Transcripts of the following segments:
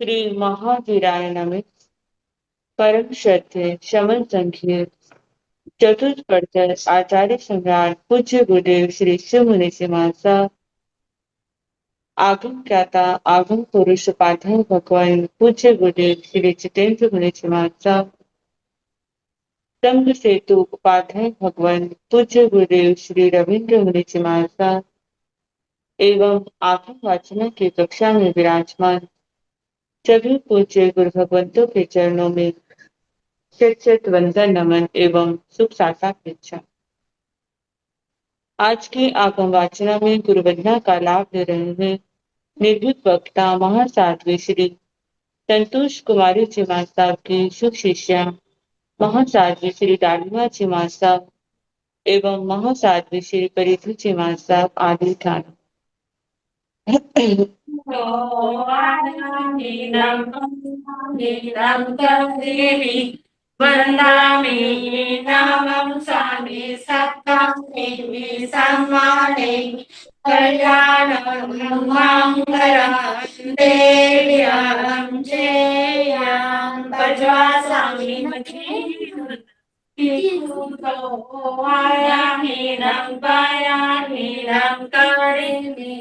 श्री महावीराय नमः। परम श्रद्धेय शमन संघीय चतुर्थ प्रचर आचार्य सम्राट पूज्य गुरुदेव श्री शिव मुनि सिंहासा आगम ज्ञाता आगम पुरुष उपाध्याय भगवान पूज्य गुरुदेव श्री जितेंद्र मुनि सिंहासा संघ सेतु उपाध्याय भगवान पूज्य गुरुदेव श्री रविंद्र मुनि सिंहासा एवं आगम वाचना की कक्षा में विराजमान सभी पूज्य गुरु भगवंतों के चरणों में शत वंदन नमन एवं सुख साक्षात। आज की आगम वाचना में गुरुवंदना का लाभ ले रहे हैं निर्भीक वक्ता महासाध्वी श्री संतोष कुमारी जी मां साहब की शुभ शिष्या महासाध्वी श्री डालिमा जी मां साहब एवं महासाध्वी श्री परिधि जी मां साहब आदि ठान। वन्दामि नामं स्वामी सत्तामि सम्मानेमि कल्याणं मङ्गलं देव्यां जयां भजवासामि आयामीनं पायामीनं करिमि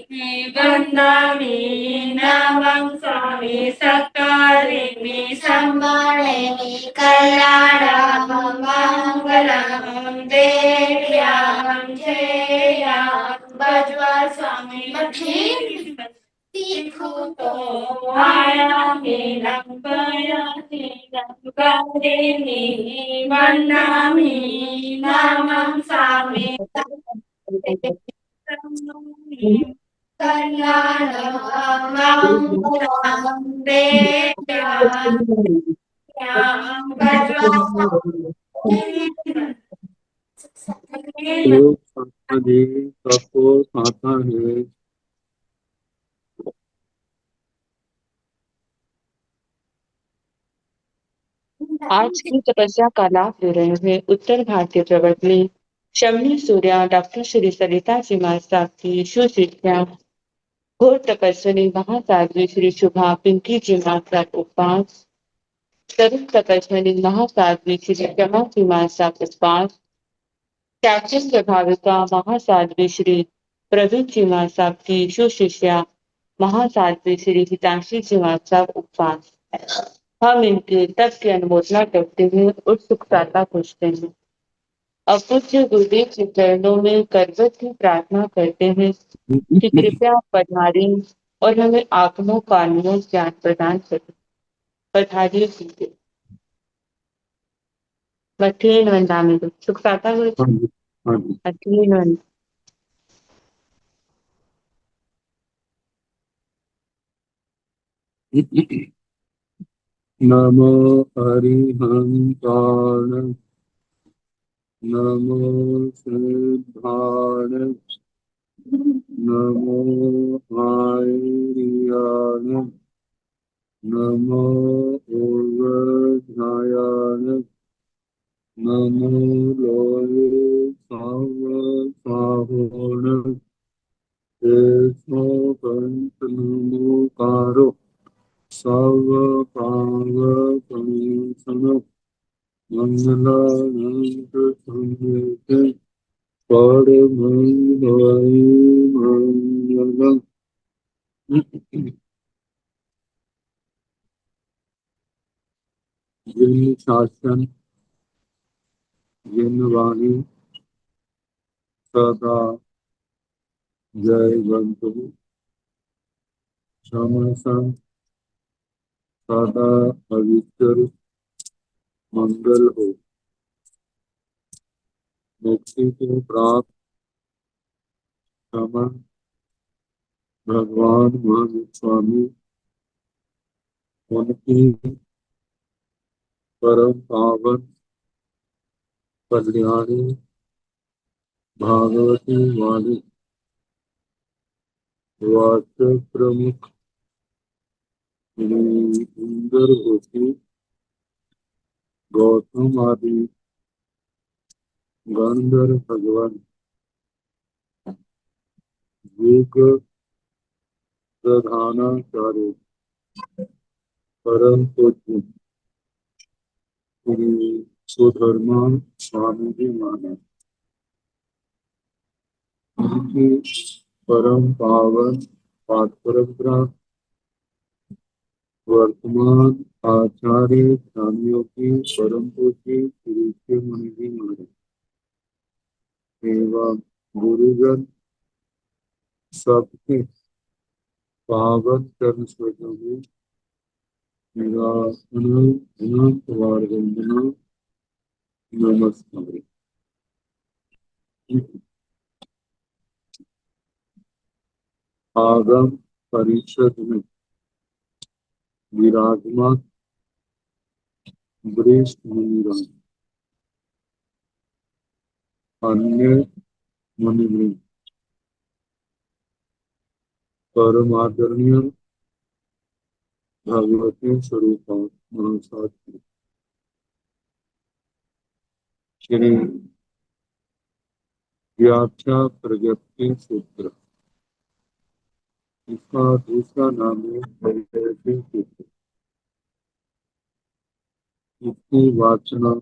वन्दामि नामं स्वामी सत्कारिमि सम्मानेमि कल्याणं मङ्गलं देव्यां जयां भजवा स्वामी आयामीनं पायामीनं करिमि वन्दामि नामं स्वामी कल्याणं मङ्गलं देव्यां भजवा लोग जी सबको साथा है। आज की तपस्या का लाभ ले रहे हैं उत्तर भारतीय प्रवर्तनी शमनी सूर्या डॉक्टर श्री सरिता जी मां साहब की सुशिष्या घोर तपस्विनी महासाध्वी श्री शुभा पिंकी जी मां साहब उपवास तरुण तपस्विनी महासाध्वी श्री क्षमा जी मां साहब उपवास कैप्टन प्रभाविका महासाध्वी श्री प्रवीण जी मां साहब की सुशिष्या महासाध्वी श्री हितांशी जी मां साहब उपवास। हम इनके तप की अनुमोदना करते हैं और सुखदाता पूछते हैं। अब पूज्य गुरुदेव के चरणों में करवत की प्रार्थना करते हैं कि कृपया पधारें और हमें आत्मों का अनमोल ज्ञान प्रदान करें। पधारिए कीजिए। मठीन वंदामी सुखदाता गुरु मठीन वंद नमो हरिहंताण नमो सिद्धाण नमो आयर्याण नमो ओर्वध्यायाण नमो लोये सावसाहोण तेजो पंचनमुकारो सर्व पाव पंचन मंगलानंद संयुक्त परमंगलाय मंगलम। जिन शासन जिन वाणी सदा जय बंधु समसन सदा पवित्र मंगल हो। मुक्ति को प्राप्त समन भगवान महावीर स्वामी उनकी परम पावन कल्याणी भागवती वाणी वाक्य प्रमुख इंदर होती गौतम आदि गंधर्व भगवान युग प्रधानाचार्य परम पूज्य श्री सुधर्मा स्वामी जी महाराज, उनकी परम पावन परंपरा वर्तमान आचार्य स्वामियों की परम पूज्य श्री शिव मुनि जी महाराज एवं गुरुजन सबके पावन चरण स्मृतों में मेरा अनंत बार वंदना नमस्कार। आगम परिषद में विराजमान वरिष्ठ मुनिराज, अन्य मुनिवृंद, परम आदरणीय भगवती स्वरूपा महासाध्य श्री व्याख्या प्रगति सूत्र, इसका दूसरा नाम है प्रगति सूत्र। इसकी वाचना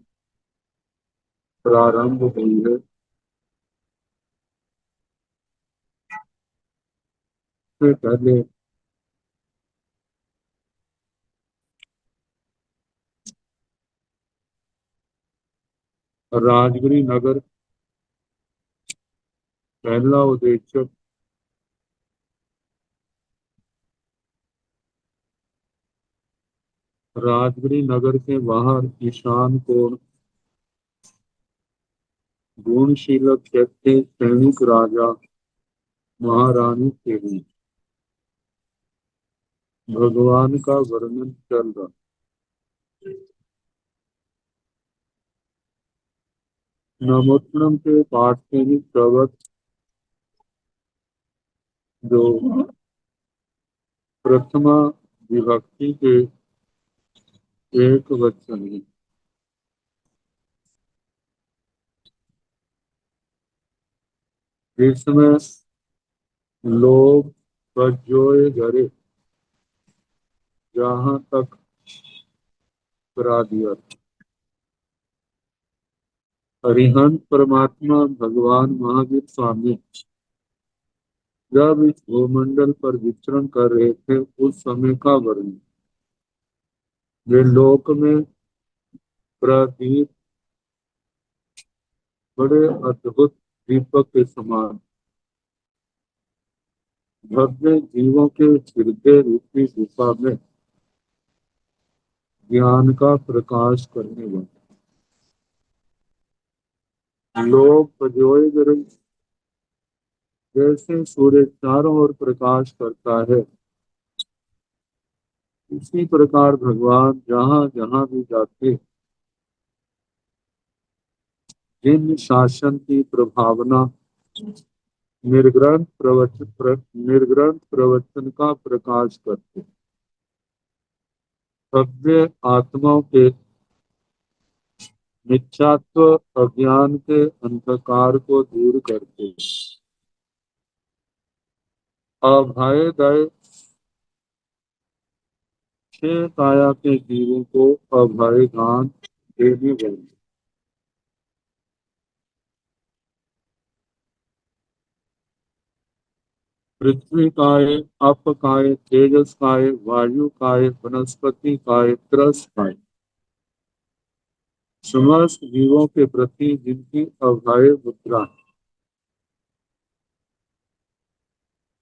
प्रारंभ हुई है। इससे पहले राजगिरी नगर पहला उद्देश्य राजगिरी नगर के बाहर ईशान कोण गुणशील क्षत्रिय सैनिक राजा महारानी के लिए भगवान का वर्णन चल रहा। नमोत्तम के पाठ से ही प्रवत जो प्रथमा विभक्ति के एक वचन है, जिसमें लोग बजोए घरे जहां तक करा दिया। हरिहंस परमात्मा भगवान महावीर स्वामी जब इस भूमंडल पर विचरण कर रहे थे उस समय का वर्णन। वे लोक में प्रदीप बड़े अद्भुत दीपक के समान भव्य जीवों के हृदय रूपी गुफा में ज्ञान का प्रकाश करने वाले लोग प्रजोय गरज जैसे सूर्य चारों ओर प्रकाश करता है, इसी प्रकार भगवान जहाँ जहाँ भी जाते जिन शासन की प्रभावना निर्ग्रंथ प्रवचन का प्रकाश करते, भव्य आत्माओं के मिथ्यात्व अज्ञान के अंधकार को दूर करते, अभयदय छह काया के जीवों को अभय दान देने वाले पृथ्वी काय, अप काय, तेजस काय, वायु काय, वनस्पति काय, त्रस काय, समस्त जीवों के प्रति जिनकी अभय मुद्रा,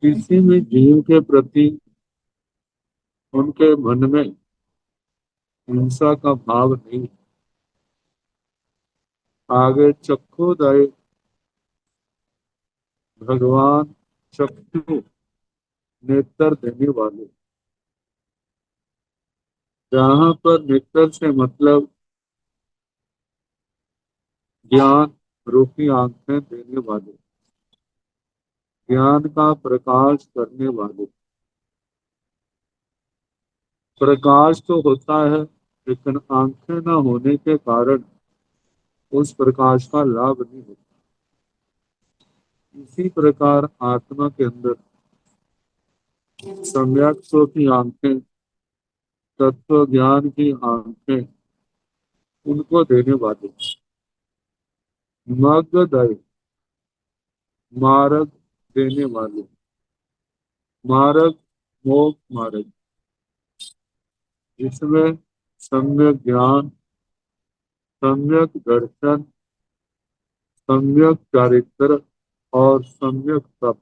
किसी भी जीव के प्रति उनके मन में हिंसा का भाव नहीं। आगे चक्षुदय भगवान चक्षु नेत्र देने वाले, जहाँ पर नेत्र से मतलब ज्ञान रूपी आंखें देने वाले, ज्ञान का प्रकाश करने वाले। प्रकाश तो होता है लेकिन आंखें न होने के कारण उस प्रकाश का लाभ नहीं होता। इसी प्रकार आत्मा के अंदर सम्यक की आंखें तत्व ज्ञान की आंखें उनको देने वाले, मगधय मार्ग देने वाले, मार्ग मोक्ष मार्ग, जिसमें सम्यक ज्ञान, सम्यक दर्शन, सम्यक चारित्र और सम्यक तप,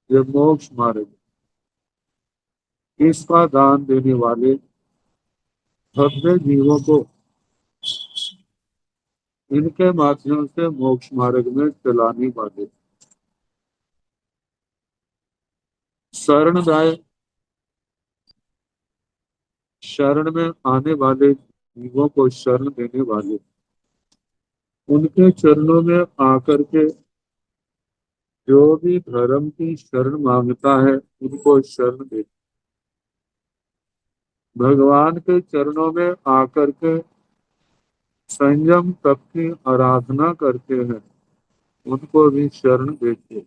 ये मोक्ष मार्ग, इसका दान देने वाले भव्य जीवों को इनके माध्यम से मोक्ष मार्ग में चलाने वाले, शरणदाय शरण में आने वाले जीवों को शरण देने वाले, उनके चरणों में आकर के जो भी धर्म की शरण मांगता है उनको शरण दे, भगवान के चरणों में आकर के संयम तप की आराधना करते हैं उनको भी शरण देते।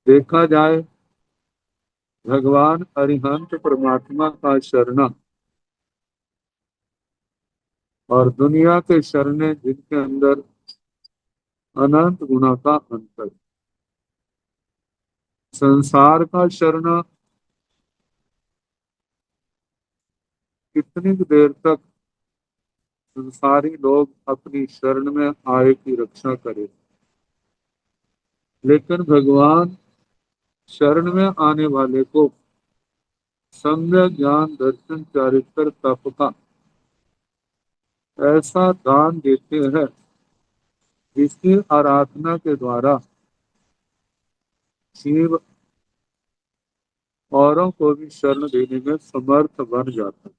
देखा जाए भगवान अरिहंत परमात्मा का शरणा और दुनिया के शरणे जिनके अंदर अनंत गुणा का अंतर, संसार का शरणा कितनी देर तक संसारी लोग अपनी शरण में आए की रक्षा करें, लेकिन भगवान शरण में आने वाले को सम्यक ज्ञान दर्शन चारित्र तप का ऐसा दान देते हैं जिसकी आराधना के द्वारा शिव औरों को भी शरण देने में समर्थ बन जाता है।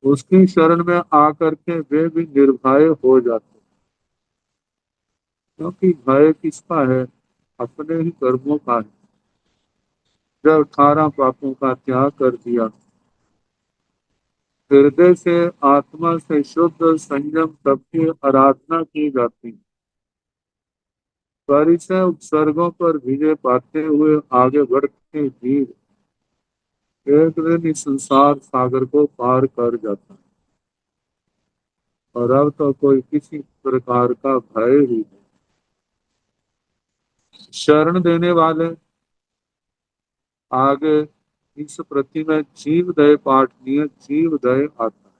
उसकी शरण में आकर के वे भी निर्भय हो जाते हैं, क्योंकि भय किसका है? अपने ही कर्मों का है। जब 18 पापों का त्याग कर दिया, हृदय से आत्मा से शुद्ध संयम तप की आराधना की जाती, परिचय उपसर्गों पर विजय पाते हुए आगे बढ़ते जीव एक दिन इस संसार सागर को पार कर जाता है और अब तो कोई किसी प्रकार का भय ही नहीं। शरण देने वाले आगे इस प्रति में जीव दय पाठनीय जीव दय आता है।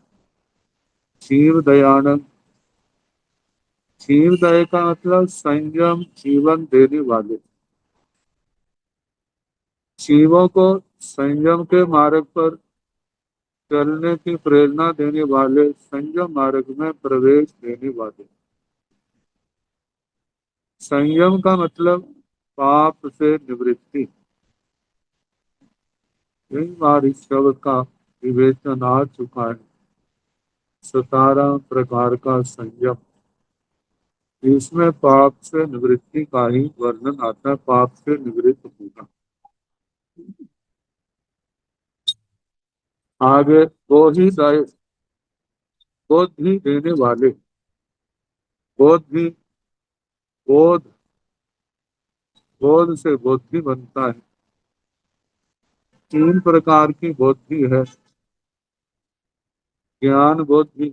जीव दयानंद, जीव दय का मतलब संयम जीवन देने वाले, जीवों को संयम के मार्ग पर चलने की प्रेरणा देने वाले, संयम मार्ग में प्रवेश देने वाले। संयम का मतलब पाप से निवृत्ति। कई बार इस शब्द का विवेचन आ चुका है। 17 प्रकार का संयम, इसमें पाप से निवृत्ति का ही वर्णन आता है, पाप से निवृत्त होना। आगे बोधि दय, बोधि देने वाले, बोधि बोध, बोध से बुद्धि बनता है। 3 प्रकार की बुद्धि है, ज्ञान बुद्धि,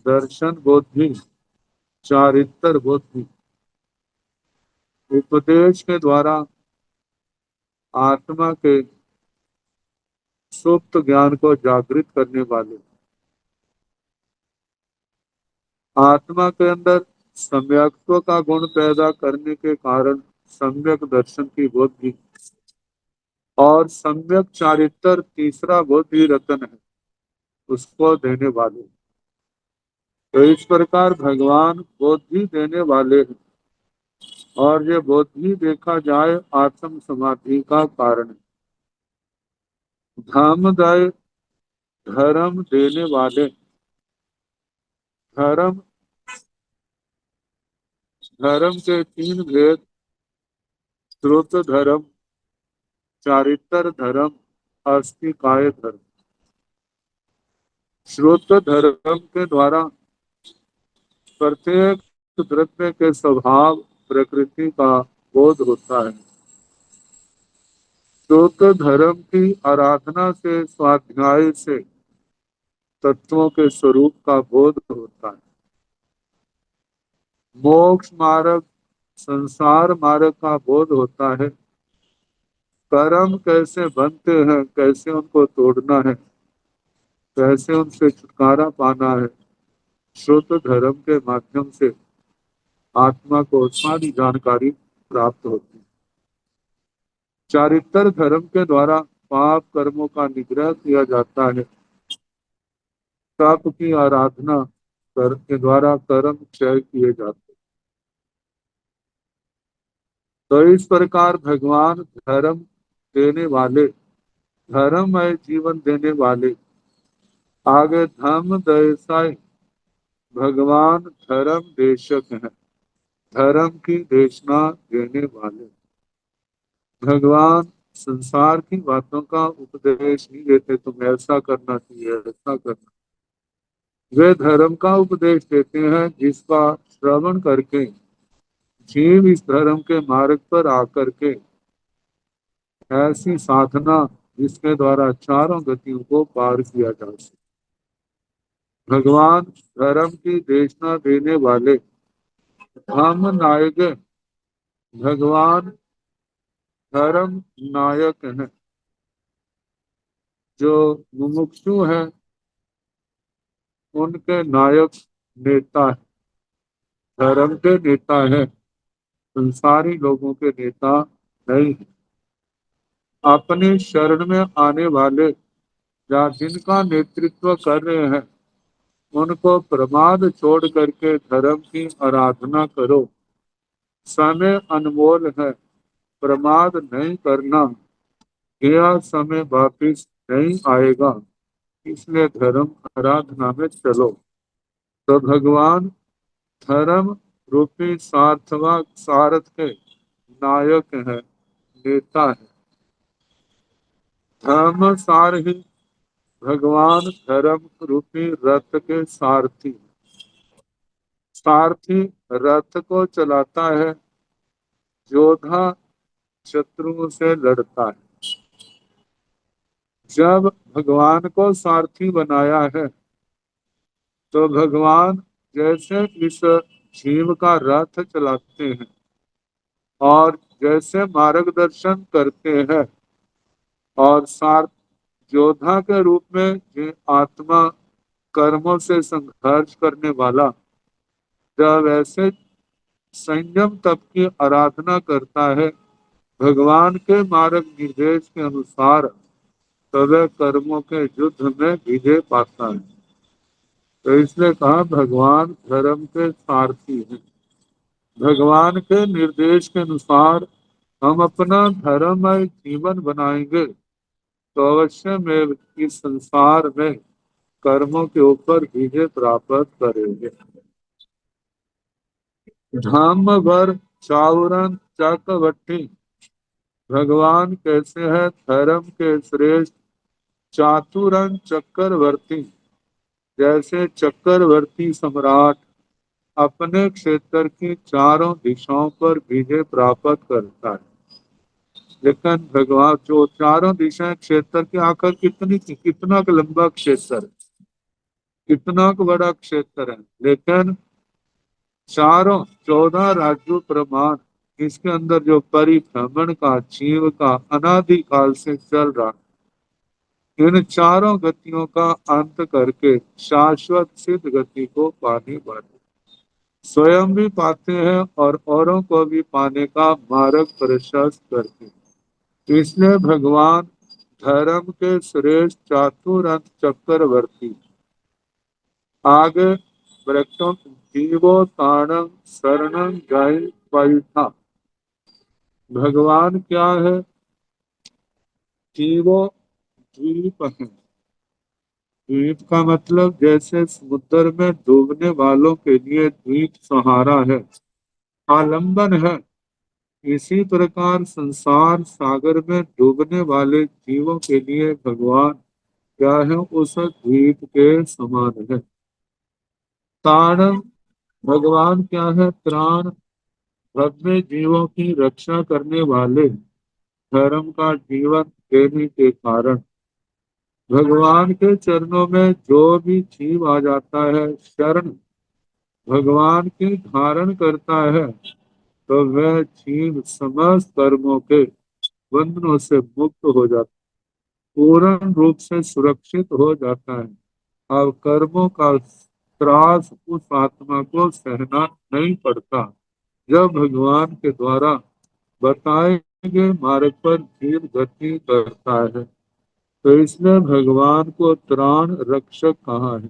दर्शन बुद्धि, चारित्र बुद्धि। उपदेश के द्वारा आत्मा के सुप्त ज्ञान को जागृत करने वाले, आत्मा के अंदर सम्यक्त्व का गुण पैदा करने के कारण सम्यक दर्शन की बुद्धि और सम्यक चारित्र तीसरा बुद्धि रतन है, उसको देने वाले। तो इस प्रकार भगवान बुद्धि देने वाले हैं और ये बुद्धि देखा जाए आत्म समाधि का कारण है। धामदाय धर्म देने वाले, धर्म धर्म के 3 भेद, श्रुत धर्म, चारित्र धर्म, अस्तिकाय धर्म। श्रुत धर्म के द्वारा प्रत्येक द्रव्य के स्वभाव प्रकृति का बोध होता है। तो धर्म की आराधना से, स्वाध्याय से तत्वों के स्वरूप का बोध होता है। मोक्ष मार्ग, संसार मार्ग का बोध होता है। कर्म कैसे बनते हैं, कैसे उनको तोड़ना है, कैसे उनसे छुटकारा पाना है, शुद्ध धर्म के माध्यम से आत्मा को सारी जानकारी प्राप्त होती है। चारित्र धर्म के द्वारा पाप कर्मों का निग्रह किया जाता है। तप की आराधना के द्वारा कर्म क्षय किए जाते हैं। तो इस प्रकार भगवान धर्म देने वाले, धर्ममय जीवन देने वाले, आगे धम्म देसाई भगवान धर्म देशक हैं, धर्म की देशना देने वाले। भगवान संसार की बातों का उपदेश नहीं देते, तुम ऐसा करना चाहिए, ऐसा करना। वे धर्म का उपदेश देते हैं जिसका श्रवण करके जीव इस धर्म के मार्ग पर आकर के ऐसी साधना जिसके द्वारा चारों गतियों को पार किया जा सके। भगवान धर्म की देशना देने वाले धर्म नायक, भगवान धर्म नायक हैं। जो मुमुक्षु हैं उनके नायक नेता है, धर्म के नेता है, संसारी लोगों के नेता नहीं है। अपने शरण में आने वाले या जिनका नेतृत्व कर रहे हैं उनको प्रमाद छोड़ करके धर्म की आराधना करो। समय अनमोल है, प्रमाद नहीं करना, गया समय वापिस नहीं आएगा, इसलिए धर्म आराधना में चलो। तो भगवान धर्म रूपी सारथ के नायक है, नेता है। धर्म सार ही भगवान धर्म रूपी रथ के सारथी। सारथी रथ को चलाता है, योद्धा शत्रुओं से लड़ता है। जब भगवान को सारथी बनाया है तो भगवान जैसे इस जीव का रथ चलाते हैं और जैसे मार्गदर्शन करते हैं और सार योद्धा के रूप में जो आत्मा कर्मों से संघर्ष करने वाला जब ऐसे संयम तप की आराधना करता है भगवान के मार्ग निर्देश के अनुसार, तब कर्मों के युद्ध में विजय पाता है। तो इसलिए कहा भगवान धर्म के सारथी हैं। भगवान के निर्देश के अनुसार हम अपना धर्ममय जीवन बनाएंगे तो अवश्य में इस संसार में कर्मों के ऊपर विजय प्राप्त करेंगे। धाम भर चाउरन चकवटी, भगवान कैसे है धर्म के श्रेष्ठ चातुरन चक्रवर्ती। जैसे चक्रवर्ती सम्राट अपने क्षेत्र की चारों दिशाओं पर विजय प्राप्त करता है, लेकिन भगवान जो चारों दिशाएं क्षेत्र की आकर कितना लंबा क्षेत्र है, कितना बड़ा क्षेत्र है, लेकिन चारों 14 राज्यों प्रमाण इसके अंदर जो परिभ्रमण का जीव का अनादिकाल से चल रहा, इन चारों गतियों का अंत करके शाश्वत सिद्ध गति को पाने वाले स्वयं भी पाते हैं और औरों को भी पाने का मार्ग प्रशस्त करते हैं। इसलिए भगवान धर्म के श्रेष्ठ चातुरंत चक्रवर्ती आगे वृक्षों जीवो ताणं शरणं गई पैठा। भगवान क्या है? जीवो द्वीप है। द्वीप का मतलब जैसे समुद्र में डूबने वालों के लिए द्वीप सहारा है, आलंबन है, इसी प्रकार संसार सागर में डूबने वाले जीवों के लिए भगवान क्या है? उस द्वीप के समान है। ताण, भगवान क्या है? त्राण, भव्य जीवों की रक्षा करने वाले, धर्म का जीवन देने के कारण भगवान के चरणों में जो भी जीव आ जाता है, शरण भगवान की धारण करता है, तो वह जीव समस्त कर्मों के बंधनों से मुक्त हो जाता, पूर्ण रूप से सुरक्षित हो जाता है। अब कर्मों का त्रास उस आत्मा को सहना नहीं पड़ता। जब भगवान के द्वारा बताए गए मार्ग पर जीव गति करता है, तो इसलिए भगवान को त्राण रक्षक कहा है।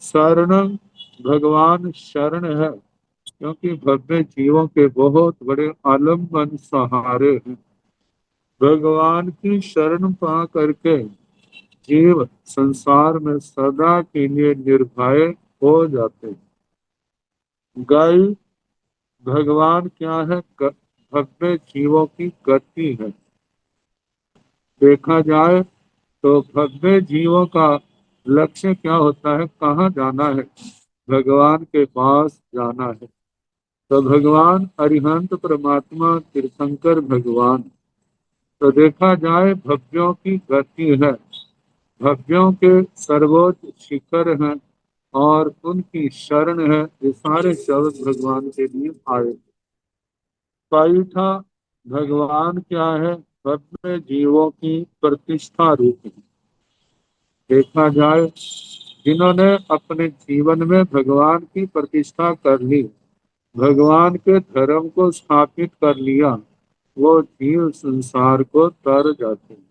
शरणं, भगवान शरण है, क्योंकि भव्य जीवों के बहुत बड़े आलम्बन सहारे हैं। भगवान की शरण पा करके जीव संसार में सदा के लिए निर्भय हो जाते हैं। गाय भगवान क्या है? भव्य जीवों की गति है। देखा जाए तो भव्य जीवों का लक्ष्य क्या होता है? कहाँ जाना है? भगवान के पास जाना है। तो भगवान अरिहंत परमात्मा तीर्थंकर भगवान, तो देखा जाए भव्यों की गति है, भव्यों के सर्वोच्च शिखर हैं और उनकी शरण है। ये सारे शब्द भगवान के लिए आए। पैठा, भगवान क्या है? भव्य जीवों की प्रतिष्ठा रूप है। देखा जाए जिन्होंने अपने जीवन में भगवान की प्रतिष्ठा कर ली, भगवान के धर्म को स्थापित कर लिया, वो जीव संसार को तर जाते हैं।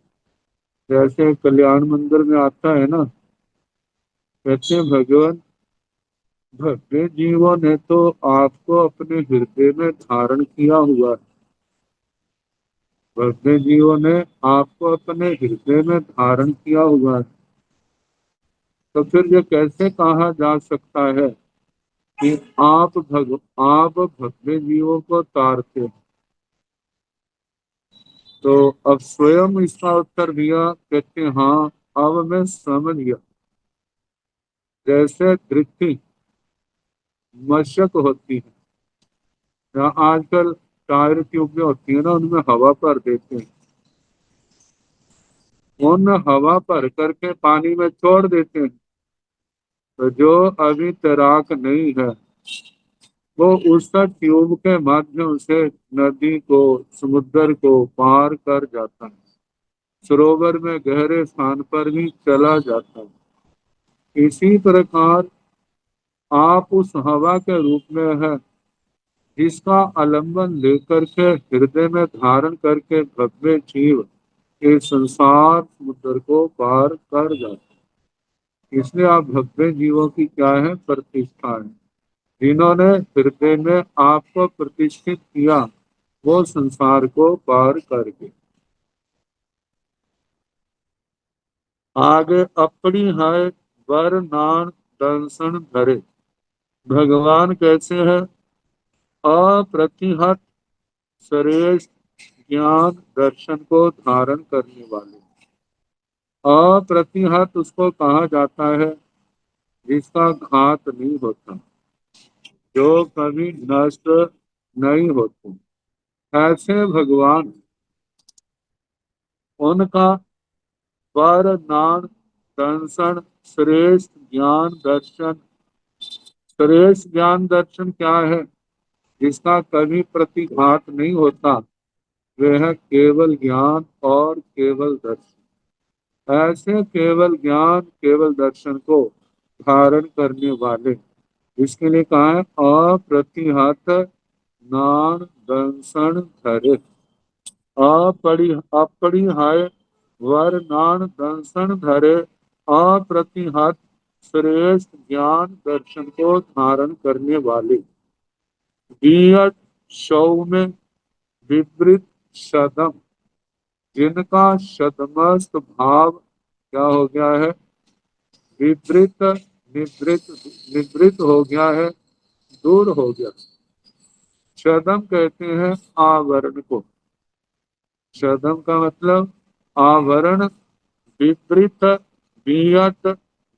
जैसे कल्याण मंदिर में आता है ना, कहते हैं भगवान भव्य जीवों ने तो आपको अपने हृदय में धारण किया हुआ है। भव्य जीवों ने आपको अपने हृदय में धारण किया हुआ है। तो फिर ये कैसे कहा जा सकता है कि आप भव्य जीवों को तारते हैं? तो अब स्वयं इसका उत्तर दिया, कहते हैं हाँ, अब मैं समझ गया। जैसे दृष्टि मशक होती है, या आजकल टायर ट्यूब में होती है ना, उनमें हवा भर देते हैं, उन हवा भर करके पानी में छोड़ देते हैं। तो जो अभी तैराक नहीं है, वो उस ट्यूब के माध्यम से नदी को, समुद्र को पार कर जाता है, सरोवर में गहरे स्थान पर भी चला जाता है। इसी प्रकार आप उस हवा के रूप में है, जिसका आलम्बन लेकर के हृदय में धारण करके भव्य जीव इस संसार समुद्र को पार कर जाते हैं। इसलिए आप भव्य जीवों की क्या है? प्रतिष्ठा है। जिन्होंने हृदय में आपको प्रतिष्ठित किया, वो संसार को पार करके आगे अपनी है वर नान दंसन धरे। भगवान कैसे है? अप्रतिहत श्रेष्ठ ज्ञान दर्शन को धारण करने वाले। अप्रतिहत उसको कहा जाता है जिसका घात नहीं होता, जो कभी नष्ट नहीं होते। ऐसे भगवान, उनका वर नान दर्शन, श्रेष्ठ ज्ञान दर्शन। श्रेष्ठ ज्ञान दर्शन क्या है? जिसका कभी प्रतिघात नहीं होता, वह है केवल ज्ञान और केवल दर्शन। ऐसे केवल ज्ञान केवल दर्शन को धारण करने वाले, इसके लिए कहा है अप्रतिहत नान दंसन धरे। अपरिहाय वर नान दंसन धरे, अप्रतिहत श्रेष्ठ ज्ञान दर्शन को धारण करने वाले। वियत सौम्य विपरीत शतम, जिनका शतमस्त भाव क्या हो गया है? विपरीत, निवृत्त, निवृत्त हो गया है, दूर हो गया। शतम कहते हैं आवरण को। शतम का मतलब आवरण, विपरीत, वियत,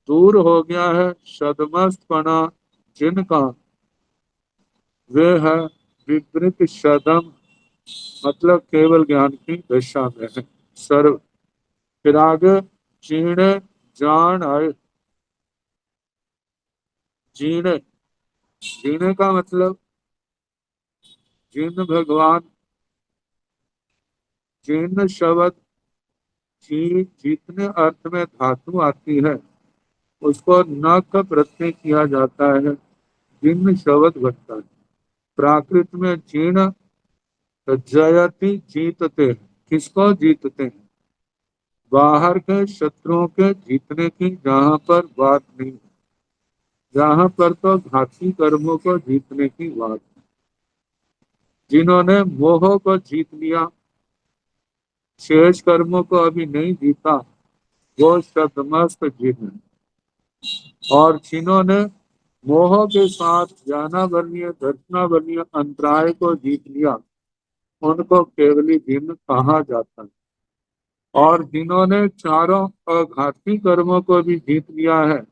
दूर हो गया है, शतमस्तपना जिनका, वे है विपरीत शतम, मतलब केवल ज्ञान की दशा में है। सर्व। फिर आगे जीणे जान आए। जीणे, जीणे का मतलब जिन भगवान, जिन शब्द जी जितने अर्थ में धातु आती है उसको न का प्रत्यय किया जाता है, जिन शब्द बनता है। प्राकृत में जीर्ण जयति जीतते हैं। किसको जीतते हैं? बाहर के शत्रुओं के जीतने की जहां पर बात नहीं, जहां पर तो घाती कर्मों को जीतने की बात। जिन्होंने मोह को जीत लिया, शेष कर्मों को अभी नहीं जीता, वो शतमस्त जिन है। और जिन्होंने मोह के साथ ज्ञानावरणीय दर्शनावरणीय अंतराय को जीत लिया, उनको केवली जिन कहा जाता है। और जिन्होंने चारों अघाती कर्मों को भी जीत लिया है,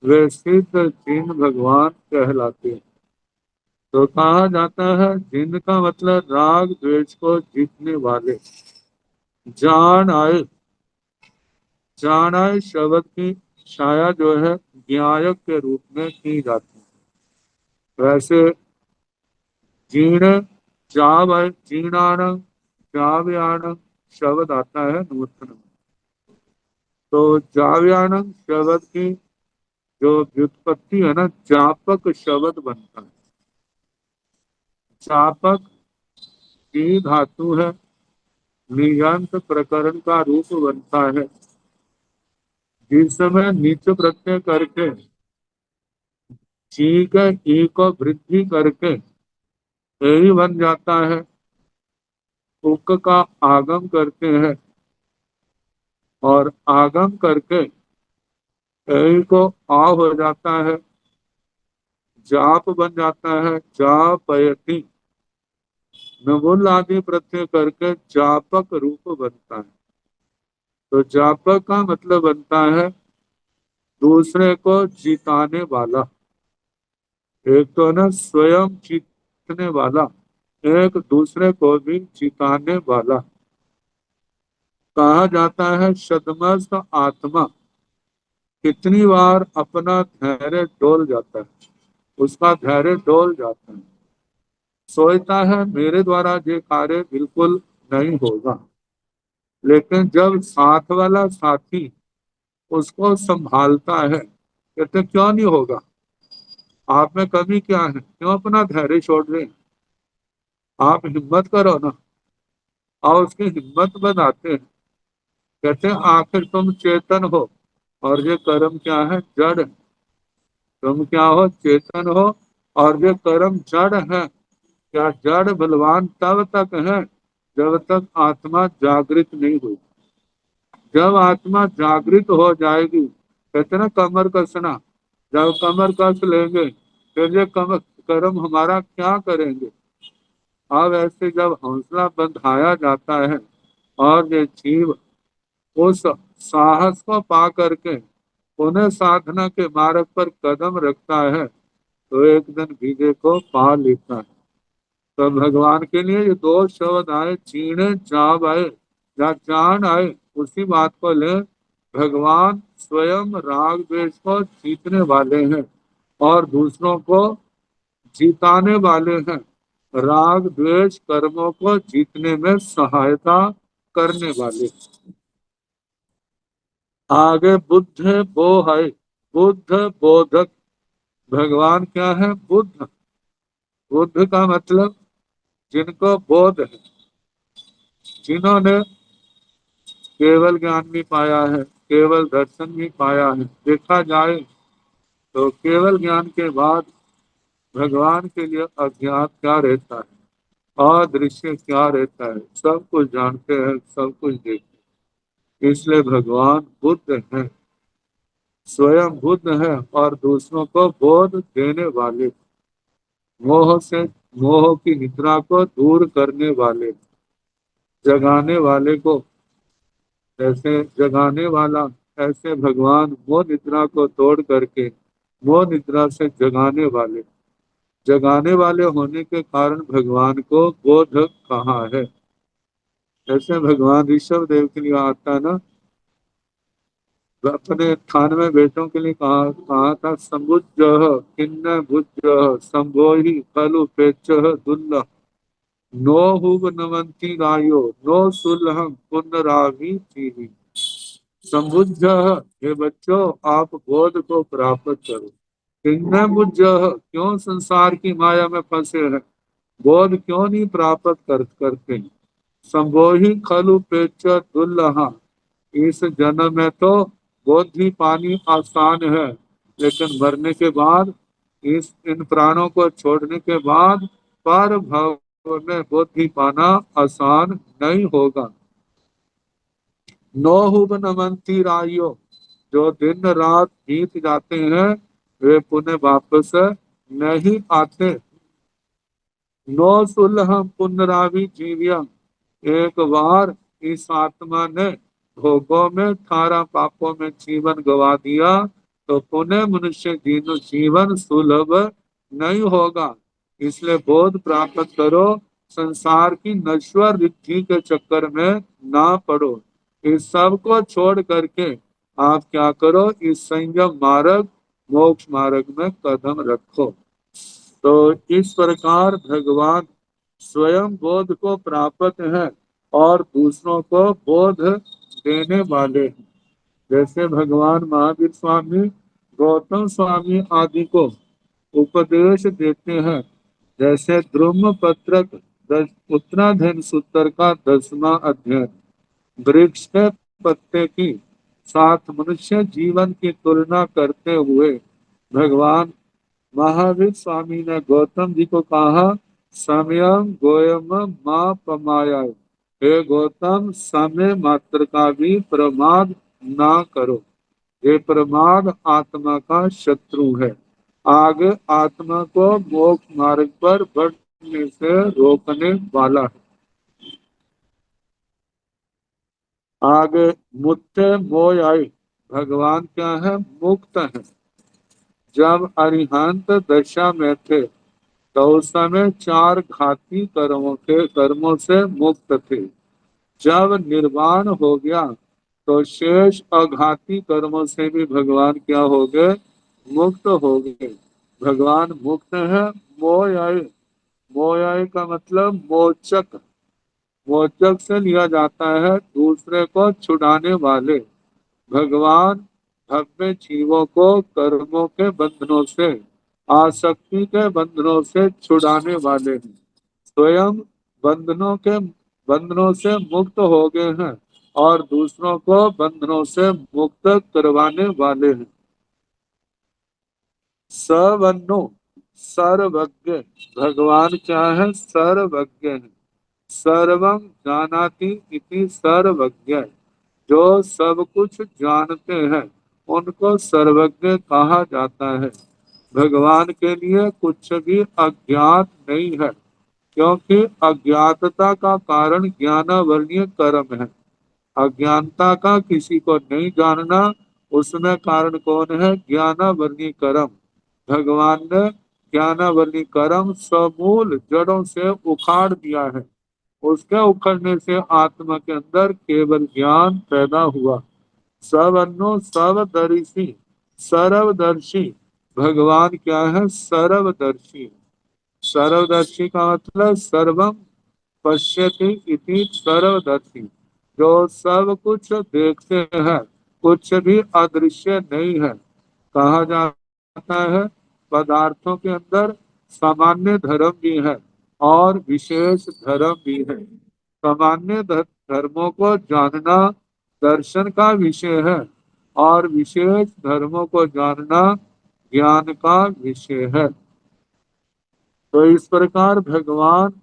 वे सिद्ध जिन भगवान कहलाते हैं। तो कहा जाता है जिन का मतलब राग द्वेष को जीतने वाले। जान आए, जान आए शब्द की छाया जो है ज्ञायक के रूप में की जाती है। वैसे जीर्ण जाव है, जीर्णान जाव्यान शब्द आता है नूतन। तो जाव्यान शब्द की जो व्युत्पत्ति है ना, जापक शब्द बनता है। जापक की धातु है, नियंत प्रकरण का रूप बनता है। जिस समय नीच प्रत्यय करके ची के ई को वृद्धि करके ए बन जाता है, उक का आगम करते हैं और आगम करके ए को आ हो जाता है, जाप बन जाता है, जापयति। नवुल आदि प्रत्यय करके जापक रूप बनता है। तो जापक का मतलब बनता है दूसरे को जिताने वाला। एक तो ना स्वयं जीतने वाला, एक दूसरे को भी जिताने वाला। कहा जाता है सदमस्त आत्मा कितनी बार अपना धैर्य डोल जाता है, उसका धैर्य डोल जाता है। सोचता है मेरे द्वारा ये कार्य बिल्कुल नहीं होगा, लेकिन जब साथ वाला साथी उसको संभालता है, कहते क्यों नहीं होगा, आप में कमी क्या है, क्यों अपना धैर्य छोड़ रहे हैं, आप हिम्मत करो ना। और उसकी हिम्मत बनाते हैं। कहते हैं आखिर तुम चेतन हो और ये कर्म क्या है, जड़ है। तुम क्या हो, चेतन हो और ये कर्म जड़ है। क्या जड़ बलवान तब तक है जब तक आत्मा जागृत नहीं हुई। जब आत्मा जागृत हो जाएगी, कहते ना कमर कसना, जब कमर कस लेंगे फिर ये कर्म हमारा क्या करेंगे। अब ऐसे जब हौसला बंधाया जाता है और ये जीव उस साहस को पा करके पुनः साधना के मार्ग पर कदम रखता है, तो एक दिन विजय को पा लेता है। तो भगवान के लिए ये दो शब्द आए, चीणे जाब आए या जान आए, उसी बात को ले। भगवान स्वयं राग द्वेष को जीतने वाले हैं और दूसरों को जीताने वाले हैं। राग द्वेष कर्मों को जीतने में सहायता करने वाले। आगे बुद्ध बो है, बुद्ध बोधक। भगवान क्या है, बुद्ध। बुद्ध का मतलब जिनको बोध है, जिन्होंने केवल ज्ञान भी पाया है, केवल दर्शन भी पाया है। देखा जाए तो केवल ज्ञान के बाद भगवान के लिए अज्ञात क्या रहता है, अदृश्य क्या रहता है, सब कुछ जानते हैं, सब कुछ देखते हैं। इसलिए भगवान बुद्ध है, स्वयं बुद्ध है और दूसरों को बोध देने वाले, मोह से, मोह की निद्रा को दूर करने वाले, जगाने वाले को ऐसे जगाने वाला। ऐसे भगवान मोह निद्रा को तोड़ करके मोह निद्रा से जगाने वाले, जगाने वाले होने के कारण भगवान को बोध कहा है। जैसे भगवान ऋषभ देव के लिए आता है ना, अपने 98 बेटों के लिए कहा कहा था, संबुज किन्न भुज संभोहि खलु पेच दुल्लह नो हुब नवंती रायो नो सुलहम पुनरावी चीनी। संबुद्ध, हे बच्चों, आप बोध को प्राप्त करो। किन्न बुझ, क्यों संसार की माया में फंसे हैं, बोध क्यों नहीं प्राप्त करते। संभोहि खलु पेच दुल्लहा, इस जन्म में तो बोध ही पानी आसान है, लेकिन मरने के बाद, इस इन प्राणों को छोड़ने के बाद पर भव में बोध ही पाना आसान नहीं होगा। नौहुब नमंती रायो, जो दिन रात बीत जाते हैं वे पुनः वापस नहीं आते। नो सुलह पुनरावि जीव्यम, एक बार इस आत्मा ने भोगों में 18 पापों में जीवन गवा दिया तो पुनः मनुष्य जीवन सुलभ नहीं होगा। इसलिए बोध प्राप्त करो, संसार की नश्वर रिद्धि के चक्कर में ना पड़ो। इस सब को छोड़ करके आप क्या करो, इस संयम मार्ग मोक्ष मार्ग में कदम रखो। तो इस प्रकार भगवान स्वयं बोध को प्राप्त है और दूसरों को बोध देने वाले हैं। जैसे भगवान महावीर स्वामी, गौतम स्वामी आदि को उपदेश देते हैं। जैसे द्रुम पत्रक उत्तराधन सूत्र का 10वां अध्ययन, वृक्ष के पत्ते की साथ मनुष्य जीवन की तुलना करते हुए भगवान महावीर स्वामी ने गौतम जी को कहा, समयम गोयम माँ पमाया, हे गौतम, समय मात्र का भी प्रमाद ना करो। ये प्रमाद आत्मा का शत्रु है, आगे आत्मा को मोक्ष मार्ग पर बढ़ने से रोकने वाला है। आगे मुत्ते मोय आई, भगवान क्या है, मुक्त है। जब अरिहंत दशा में थे तो उस समय 4 घाती कर्मों से मुक्त थे। जब निर्वाण हो गया तो शेष अघाती कर्मों से भी भगवान क्या हो गए, मुक्त हो गए। भगवान मुक्त है। मोय, मोय का मतलब मोचक, मोचक से लिया जाता है दूसरे को छुड़ाने वाले। भगवान भव्य जीवों को कर्मों के बंधनों से, आसक्ति के बंधनों से छुड़ाने वाले हैं। स्वयं बंधनों से मुक्त हो गए हैं और दूसरों को बंधनों से मुक्त करवाने वाले हैं। सवन्नो, सर्वज्ञ, भगवान क्या है, सर्वज्ञ है। सर्वं जानाति इति सर्वज्ञ, जो सब कुछ जानते हैं उनको सर्वज्ञ कहा जाता है। भगवान के लिए कुछ भी अज्ञात नहीं है, क्योंकि अज्ञातता का कारण ज्ञानावरणीय कर्म है। अज्ञानता का किसी को नहीं जानना, उसमें कारण कौन है, ज्ञानावरणीय कर्म। भगवान ने ज्ञानावरणीय कर्म समूल जड़ों से उखाड़ दिया है। उसके उखड़ने से आत्मा के अंदर केवल ज्ञान पैदा हुआ। सर्वज्ञो सर्वदर्शी, सर्वदर्शी, भगवान क्या है, सर्वदर्शी। सर्वदर्शी का मतलब सर्वम पश्यति इति सर्वदर्शी, जो सब कुछ देखते हैं, कुछ भी अदृश्य नहीं है। कहा जाता है पदार्थों के अंदर सामान्य धर्म भी है और विशेष धर्म भी है। सामान्य धर्मों को जानना दर्शन का विषय है और विशेष धर्मों को जानना ज्ञान का विषय है। तो इस प्रकार भगवान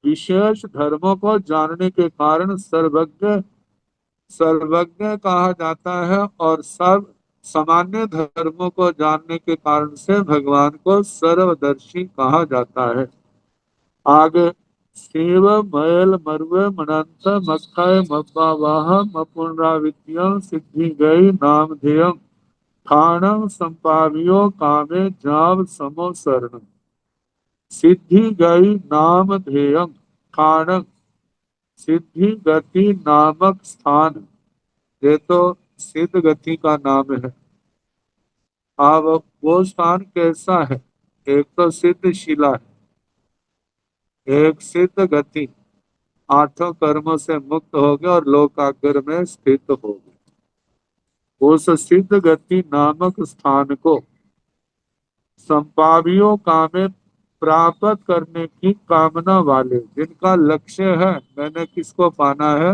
विशेष धर्मों को जानने के कारण सर्वज्ञ सर्वज्ञ कहा जाता है और सब सामान्य धर्मों को जानने के कारण से भगवान को सर्वदर्शी कहा जाता है। आगे शिव मैल मरुए मनंत मक्खय मब्बावाह मपुनराविद्यम सिद्धि गई नामधेयम खाणं संपाव्यो कामे जाव समो शरणं सिद्धि गई नाम ध्येयम खाणं सिद्धि गति नामक स्थान। ये तो सिद्ध गति का नाम है। अब वो स्थान कैसा है? एक तो सिद्ध शिला है, एक सिद्ध गति, आठों कर्मों से मुक्त हो गए और लोकाग्र में स्थित हो गए। उस सिद्ध गति नामक स्थान को संपावियों कामे प्राप्त करने की कामना वाले, जिनका लक्ष्य है मैंने किसको पाना है?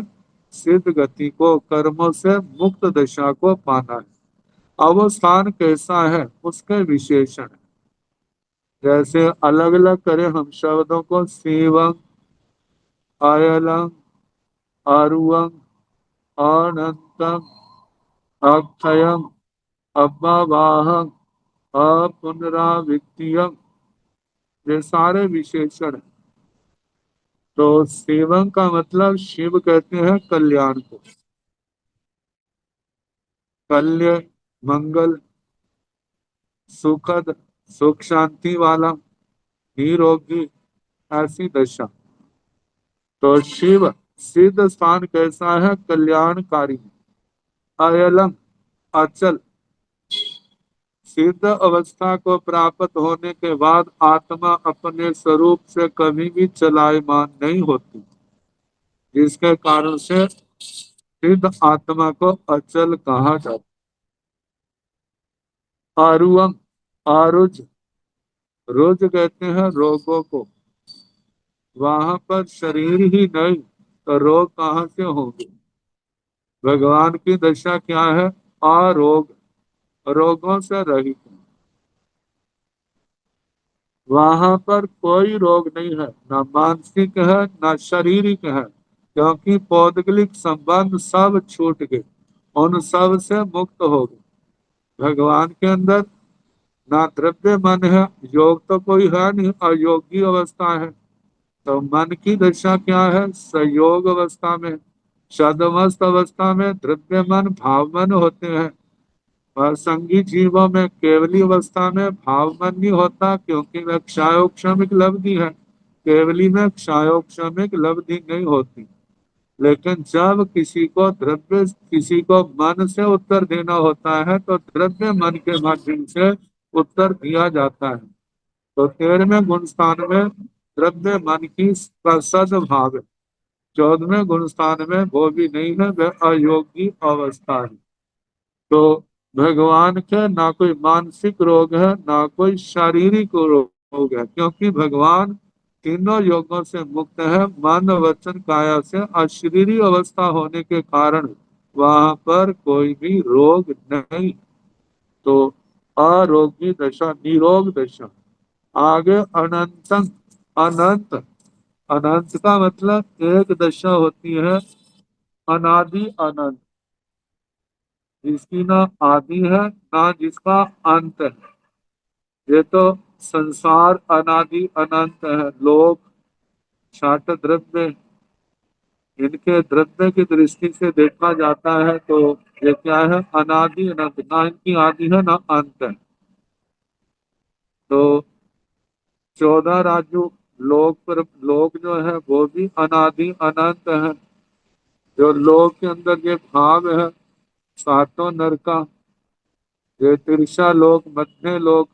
सिद्ध गति को, कर्मों से मुक्त दशा को पाना है। अब वो स्थान कैसा है उसके विशेषण। जैसे अलग अलग करें हम शब्दों को, शिवं, अयलम, अरुवम, अनंतम, अक्षयम, अव्यवाहम, अपुनरावृत्तियम, ये सारे विशेषण हैं। तो शिवं का मतलब शिव कहते हैं कल्याण को, कल्य, मंगल, सुखद, सुख शांति वाला, निरोगी, ऐसी दशा। तो शिव सिद्ध स्थान कैसा है? कल्याणकारी। अयलम, अचल, सिद्ध अवस्था को प्राप्त होने के बाद आत्मा अपने स्वरूप से कभी भी चलायमान नहीं होती, जिसके कारण से सिद्ध आत्मा को अचल कहा जाता। आरुवम, आरुज, रुज कहते हैं रोगों को। वहां पर शरीर ही नहीं तो रोग कहाँ से होंगे? भगवान की दशा क्या है? आरोग, रोगों से रहित। वहां पर कोई रोग नहीं है, ना मानसिक है ना शारीरिक है, क्योंकि पौद्गलिक संबंध सब छूट गए, उन सब से मुक्त हो गए। भगवान के अंदर ना द्रव्य मन है, योग तो कोई है नहीं, अयोगी अवस्था है। तो मन की दशा क्या है? संयोग अवस्था में, सदमस्त अवस्था में द्रव्य मन भाव मन होते हैं। और संगी जीवों में केवली अवस्था में भाव मन नहीं होता, क्योंकि वह क्षायोक्षमिक लब्धि है। केवली में क्षायोक्षमिक लब्धि नहीं होती। लेकिन जब किसी को द्रव्य, किसी को मन से उत्तर देना होता है तो द्रव्य मन के माध्यम से उत्तर दिया जाता है। तो 13वें गुण स्थान में द्रव्य मन की सद्भाव है। 14वें गुण स्थान में वो भी नहीं है, वह अयोगी अवस्था है। तो भगवान के ना कोई मानसिक रोग है ना कोई शारीरिक रोग है, क्योंकि भगवान तीनों योगों से मुक्त है। मन वचन काया से अशरीरी अवस्था होने के कारण वहां पर कोई भी रोग नहीं। तो अरोगी दशा, निरोग दशा। आगे अनंतम, अनंत, अनंत का मतलब एक दशा होती है अनादि अनंत, जिसकी ना आदि है ना जिसका अंत है। ये तो संसार अनादि अनंत है। लोग, छाट, द्रव्य, इनके द्रव्य की दृष्टि से देखा जाता है तो ये क्या है? अनादि अनंत, ना इनकी आदि है ना अंत है। तो 14 राजू लोक पर, लोक जो है वो भी अनादि अनंत है। जो लोक के अंदर ये भाव है, सातों नरका, ये तिरछा लोक, मध्य लोक,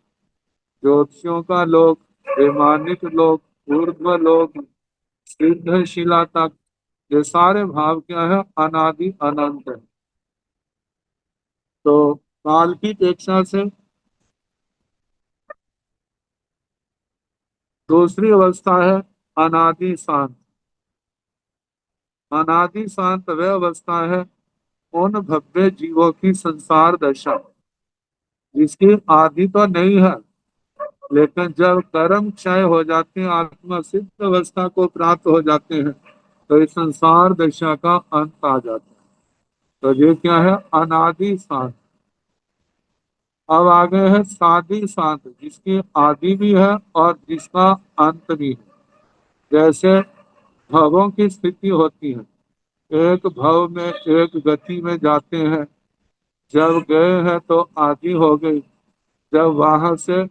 ज्योतिषियों का लोक, वैमानिक लोक, ऊर्ध्व लोक, सिद्ध शिला तक, ये सारे भाव क्या है? अनादि अनंत है। तो काल की अपेक्षा से दूसरी अवस्था है अनादि शांत। अनादि शांत वह अवस्था है उन भव्य जीवों की संसार दशा, जिसकी आदि तो नहीं है, लेकिन जब कर्म क्षय हो जाते हैं, आत्मा सिद्ध अवस्था को प्राप्त हो जाते हैं, तो इस संसार दशा का अंत आ जाता है। तो ये क्या है? अनादि शांत। अब आगे है साधी शांत, जिसकी आदि भी है और जिसका अंत भी है। जैसे भवों की स्थिति होती है, एक भव में एक गति में जाते हैं, जब गए हैं तो आदि हो गई, जब वहां से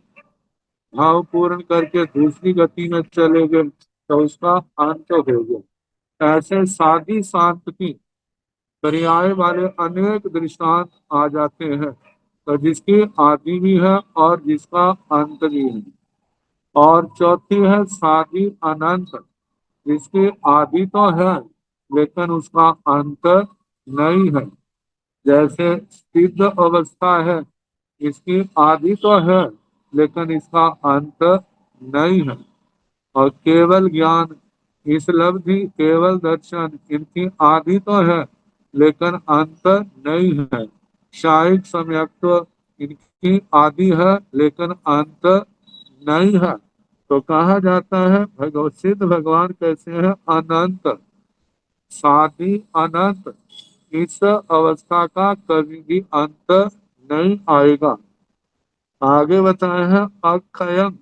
भाव पूर्ण करके दूसरी गति में चले गए तो उसका अंत हो गया। ऐसे साधी शांत की पर्याय वाले अनेक दृष्टांत आ जाते हैं, तो जिसकी आदि भी है और जिसका अंत भी है। और चौथी है साधी अनंत, जिसकी आदि तो है लेकिन उसका अंत नहीं है। जैसे सिद्ध अवस्था है, इसकी आदि तो है लेकिन इसका अंत नहीं है। और केवल ज्ञान, इस लब्धि, केवल दर्शन, इनकी आदि तो है लेकिन अंत नहीं है। शायिक सम्यक्त्व, इनकी आदि है लेकिन अंत नहीं है। तो कहा जाता है भगवत सिद्ध भगवान कैसे हैं? अनंत, साधी अनंत। इस अवस्था का कभी भी अंत नहीं आएगा। आगे बताए हैं अक्षयम,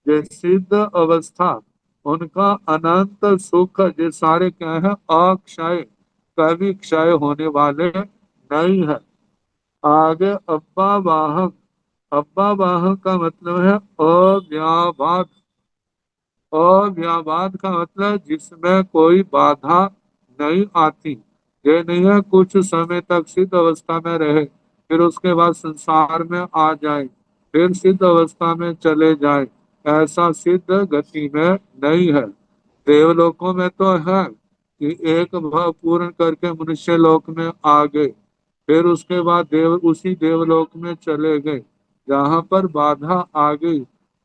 ये सिद्ध अवस्था, उनका अनंत सुख, ये सारे क्या है? अक्षय, कभी क्षय होने वाले नहीं है। आगे अब्बा वाहक, अब्बा वाहक का मतलब है अव्यावाद। अव्यावाद का मतलब जिसमें कोई बाधा नहीं आती। ये नहीं है कुछ समय तक सिद्ध अवस्था में रहे, फिर उसके बाद संसार में आ जाए, फिर सिद्ध अवस्था में चले जाए, ऐसा सिद्ध गति में नहीं है। देवलोकों में तो है कि एक भाव पूर्ण करके मनुष्य लोक में आ गए, फिर उसके बाद देव उसी देवलोक में चले गए जहाँ पर बाधा आ गई।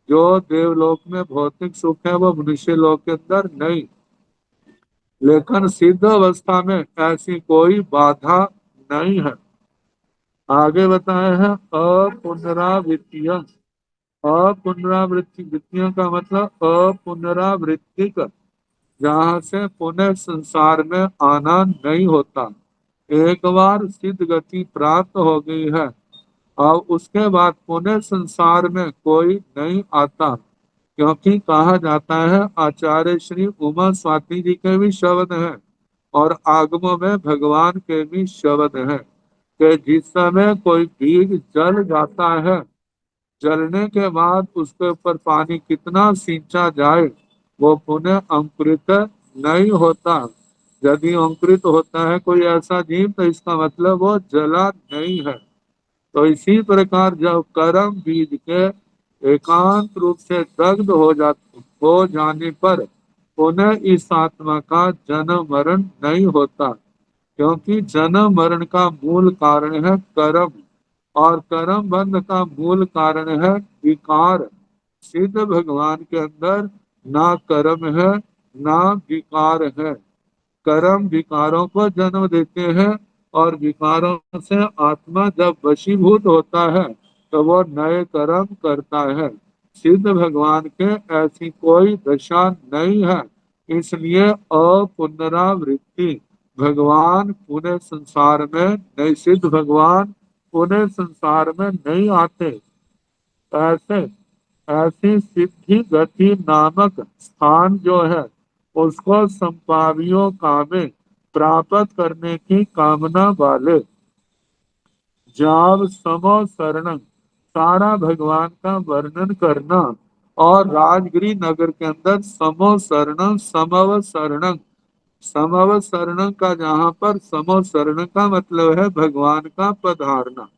जो देवलोक में भौतिक सुख है वो मनुष्य लोक के अंदर नहीं। लेकिन सिद्ध अवस्था में ऐसी कोई बाधा नहीं है। आगे बताए हैं अपुनरावृत्तिय। अपुनरावृत्ति, वृत्तियों का मतलब अपुनरावृत्तिक, जहाँ से पुनः संसार में आना नहीं होता। एक बार सिद्ध गति प्राप्त हो गई है और उसके बाद पुनः संसार में कोई नहीं आता। क्योंकि कहा जाता है, आचार्य श्री उमा स्वाति जी के भी शब्द हैं और आगमों में भगवान के भी शब्द हैं कि जिस समय कोई बीज जल जाता है, जलने के बाद उसके ऊपर पानी कितना सींचा जाए वो पुनः अंकुरित नहीं होता। यदि अंकुरित होता है कोई ऐसा जीव तो इसका मतलब वो जला नहीं है। तो इसी प्रकार जब कर्म बीज के एकांत रूप से दग्ध हो जाने पर पुनः इस आत्मा का जन्म मरण नहीं होता। क्योंकि जन्म मरण का मूल कारण है कर्म, और कर्म बंध का मूल कारण है विकार। सिद्ध भगवान के अंदर ना कर्म है ना विकार है। कर्म विकारों को जन्म देते हैं और विकारों से आत्मा जब वशीभूत होता है तो वो नए कर्म करता है। सिद्ध भगवान के ऐसी कोई दशा नहीं है। इसलिए अपुनरावृत्ति, भगवान पुनः संसार में नहीं, सिद्ध भगवान पुनः संसार में नहीं आते। ऐसे ऐसी सिद्धि गति नामक स्थान जो है उसको संपावियों का में प्राप्त करने की कामना वाले जाव समो शरण, सारा भगवान का वर्णन करना। और राजगिरी नगर के अंदर समो शरण, समव शरण, समव शरण का जहाँ पर समो शरण का मतलब है भगवान का पधारना।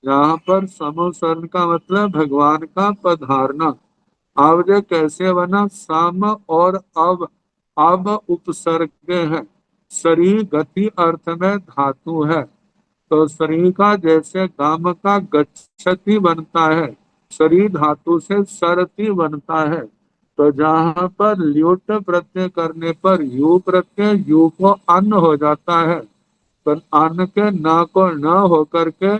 यहाँ पर समोसरण का मतलब भगवान का पधारना। अब ये कैसे बना? सम और अब उपसर्ग है। शरीर गति अर्थ में धातु है, तो शरीर का जैसे गाम का गच्छति बनता है, शरीर धातु से सरति बनता है। तो जहाँ पर ल्युट प्रत्यय करने पर यू प्रत्यय, यू को अन्न हो जाता है, तो अन्न के न को न होकर के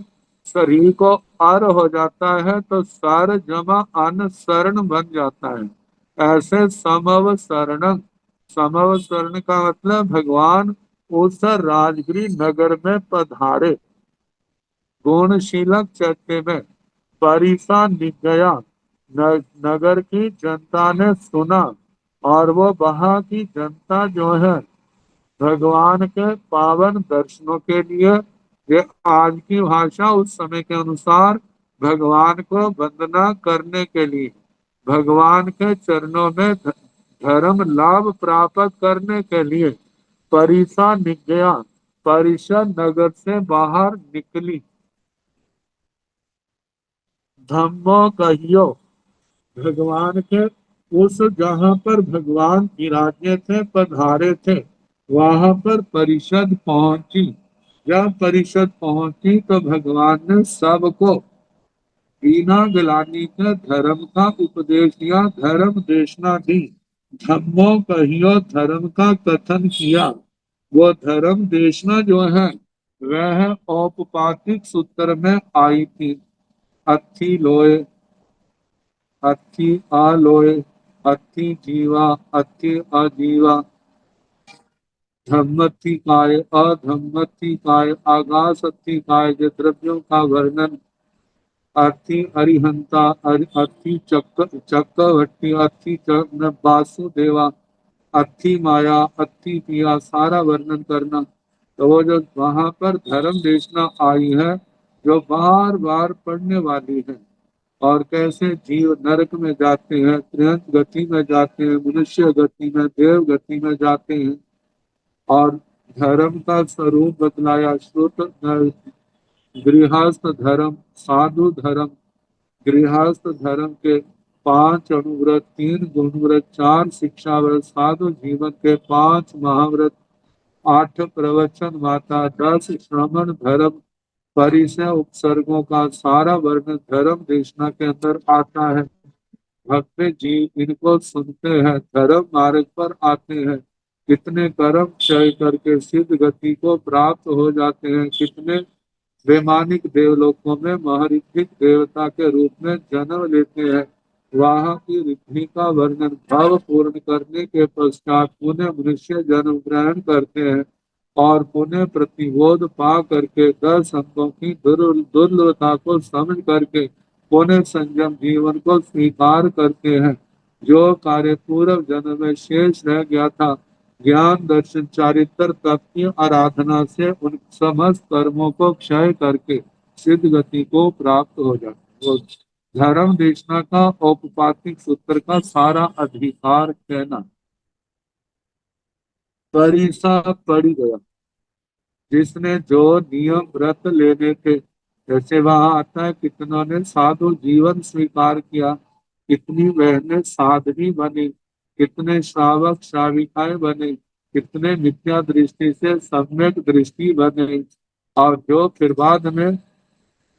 शरीर को अर हो जाता है, तो सर जमा अन्न शरण बन जाता है। ऐसे समव शरण, समव शरण का मतलब भगवान उस राजगिरी नगर में पधारे। गुणशीलक चैत्य में परिसा निक गया, नगर की जनता ने सुना और वो वहां की जनता जो है भगवान के पावन दर्शनों के लिए ये आज की भाषा, उस समय के अनुसार भगवान को वंदना करने के लिए, भगवान के चरणों में धर्म लाभ प्राप्त करने के लिए परिसा निज्ञा, परिषद नगर से बाहर निकली। धम्मो कहियो, भगवान के उस जहाँ पर भगवान विराजे थे, पधारे थे, वहां पर परिषद पहुंची। जब परिषद पहुंची तो भगवान ने सबको बिना गिलानी के धर्म का उपदेश दिया, धर्म देशना दी। धम्मो कहियो, धर्म का कथन किया। वो धर्म देशना जो है वह औपपातिक सूत्र में आई थी। अथी लोय, अथी आलोय, अथी जीवा, अथी अजीवा, धम्मति काय, अधम्मति काय, आगासथी काय, के द्रव्यों का वर्णन। अर्थी अरिहंता, अर्थी चक्रवर्ती, अर्थी वासुदेवा, अर्थी माया, अर्थी पिया, सारा वर्णन करना। तो वो जो वहां पर धर्म देशना आई है, जो बार बार पढ़ने वाली है, और कैसे जीव नरक में जाते हैं, त्रियंत गति में जाते हैं, मनुष्य गति में, देव गति में जाते हैं, और धर्म का स्वरूप बतलाया। श्रुत गृहस्थ धर्म, साधु धर्म, गृहस्थ धर्म के 5 अनुव्रत, 3 गुणव्रत, 4 शिक्षाव्रत, साधु जीवन के 5 महाव्रत, 8 प्रवचन माता, 10 श्रमण धर्म, परिसय उपसर्गों का सारा वर्णन धर्म देशना के अंदर आता है। भक्त जीव इनको सुनते हैं, धर्म मार्ग पर आते हैं, कितने कर्म क्षय करके सिद्ध गति को प्राप्त हो जाते हैं, कितने वैमानिक देवलोकों में महर्षि देवता के रूप में जन्म लेते हैं। वहाँ की रिद्धि का वर्णन, भाव पूर्ण करने के पश्चात पुनः मनुष्य जन्म ग्रहण करते हैं, और पुनः प्रतिबोध पा करके 10 अंगों की दुर्लभता को समझ करके पुनः संयम जीवन को स्वीकार करते हैं। जो कार्य पूर्व जन्म में शेष रह गया था, ज्ञान दर्शन चारित्र तप की आराधना से उन समस्त कर्मों को क्षय करके सिद्ध गति को प्राप्त हो जाता है। धर्म देशना का औपपातिक सूत्र का सारा अधिकार कहना। परिसा पड़ गया, जिसने जो नियम व्रत लेने थे, जैसे वहां आता है कितनों ने साधु जीवन स्वीकार किया, कितनी बहनें साध्वी बनी, कितने श्रावक श्राविकाएं बने, कितने मिथ्या दृष्टि से सम्यक दृष्टि बने, और जो फिर बाद में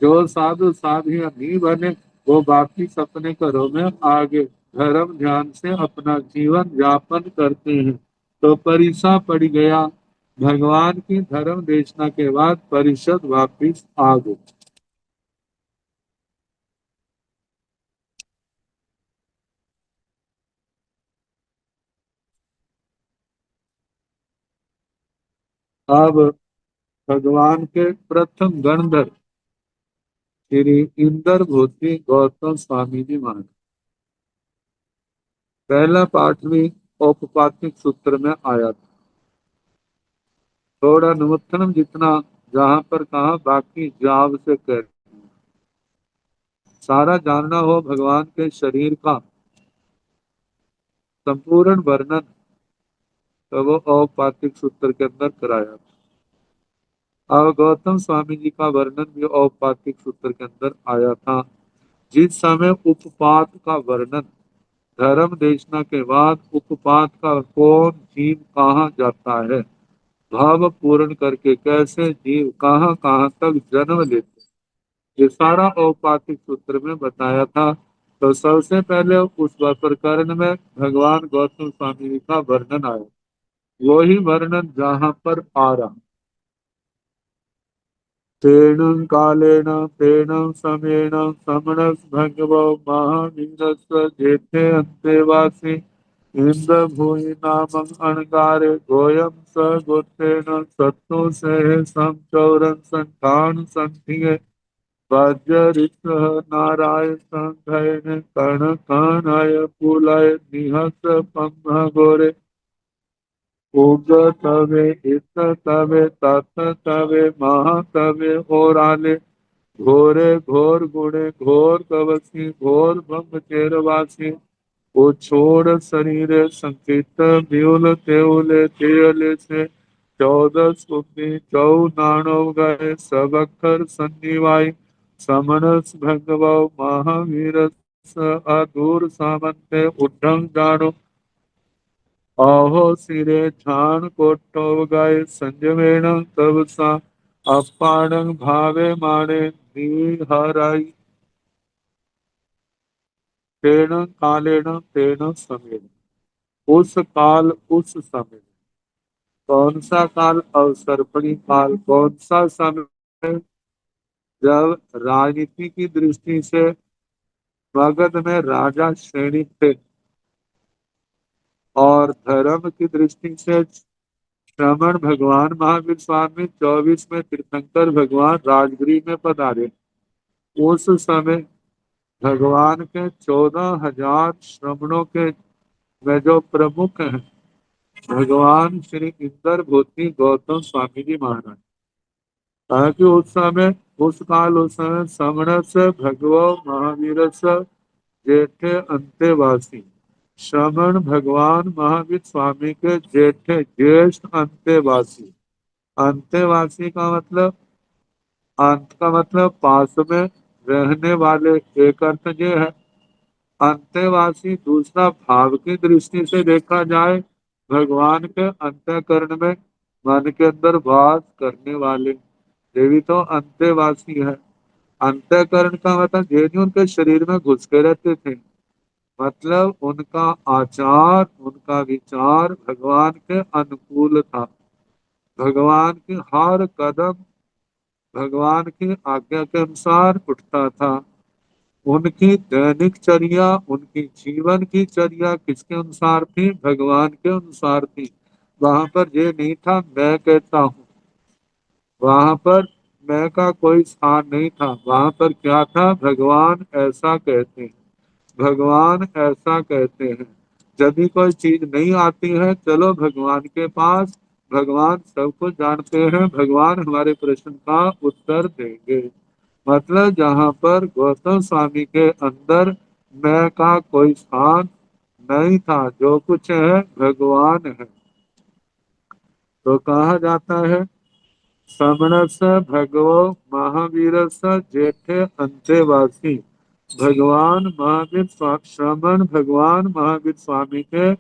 जो साधु साधियां नहीं बने, वो बाकी सपने घरों में आगे धर्म ध्यान से अपना जीवन यापन करते हैं। तो परिसा पड़ गया, भगवान की धर्म देशना के बाद परिषद वापिस आ गई। अब भगवान के प्रथम गणधर श्री इंदर भूति गौतम स्वामी जी महाराज, पहला पाठ भी औपपातिक सूत्र में आया था। थोड़ा नवत्थनम जितना जहां पर कहा, बाकी जाव से कर सारा जानना हो भगवान के शरीर का संपूर्ण वर्णन, तो वो औपपातिक सूत्र के अंदर कराया था। अब गौतम स्वामी जी का वर्णन भी औपपातिक सूत्र के अंदर आया था। जिस समय उपपात का वर्णन, धर्म देशना के बाद उपपात का कौन जीव कहाँ जाता है, भाव पूर्ण करके कैसे जीव कहाँ कहाँ तक जन्म लेते, ये सारा औपातिक सूत्र में बताया था। तो सबसे पहले उस प्रकरण में भगवान गौतम स्वामी जी का वर्णन आया, वही वर्णन जहाँ पर आ रहा। तेन कालेन तेन समेन समणस भगवो महावीरस्व जेठे अन्तेवासी इंद्र भूमि नामं अणगारे गोयम स गोत्रेण सत्तो से समचौरन संठान संठिये वज्रऋष नाराय संघयन कर्ण कणय पुलय निहत पंभ गोरे उग तवे इत तवे तत् तवे महा तवे ओराले घोरे घोर गुणे घोर कवसी घोर भंग चेरवासी वो छोड़ शरीर संकित ब्यूल तेउले तेले से 14 सुपी चौ नाणो गए सब अक्षर सन्निवाई समनस भगव महावीर अधूर सामंते उड्ढंग जानो आहो सिरे छाण कोट्टो गाय संजमेण तव सा अपाणं भावे माणे निहराई तेन कालेन तेन समेन उस काल उस समय कौन सा काल अवसर्पणी काल कौन सा समय जब राजनीति की दृष्टि से मगध में राजा श्रेणी थे और धर्म की दृष्टि से श्रमण भगवान महावीर स्वामी 24 में तीर्थंकर भगवान राजगृह में पधारे। उस समय भगवान के 14,000 श्रमणों के में जो प्रमुख हैं भगवान श्री इंदर भूति गौतम स्वामी जी महाराज। ताकि उस समय उस काल उस समय समणस भगव महावीर जेठे अंतेवासी श्रमण भगवान महावीर स्वामी के जेठे ज्येष्ठ अंतेवासी। अंतेवासी का मतलब अंत का मतलब पास में रहने वाले एक अर्थ ये है। अंतेवासी दूसरा भाव की दृष्टि से देखा जाए भगवान के अंतःकरण में मन के अंदर वास करने वाले देवी तो अंतेवासी है। अंतःकरण का मतलब ये नहीं उनके शरीर में घुस के रहते थे, मतलब उनका आचार उनका विचार भगवान के अनुकूल था। भगवान की हर कदम भगवान की आज्ञा के अनुसार उठता था। उनकी दैनिक चर्या उनकी जीवन की चर्या किसके अनुसार थी? भगवान के अनुसार थी। वहां पर ये नहीं था मैं कहता हूँ, वहां पर मैं का कोई स्थान नहीं था। वहां पर क्या था? भगवान ऐसा कहते हैं, भगवान ऐसा कहते हैं। यदि कोई चीज नहीं आती है चलो भगवान के पास, भगवान सब कुछ जानते हैं, भगवान हमारे प्रश्न का उत्तर देंगे। मतलब जहाँ पर गौतम स्वामी के अंदर मैं का कोई स्थान नहीं था, जो कुछ है भगवान है। तो कहा जाता है समणस भगवो महावीरस जेठे अंतेवासी भगवान महावीर श्रमण भगवान महावीर स्वामी के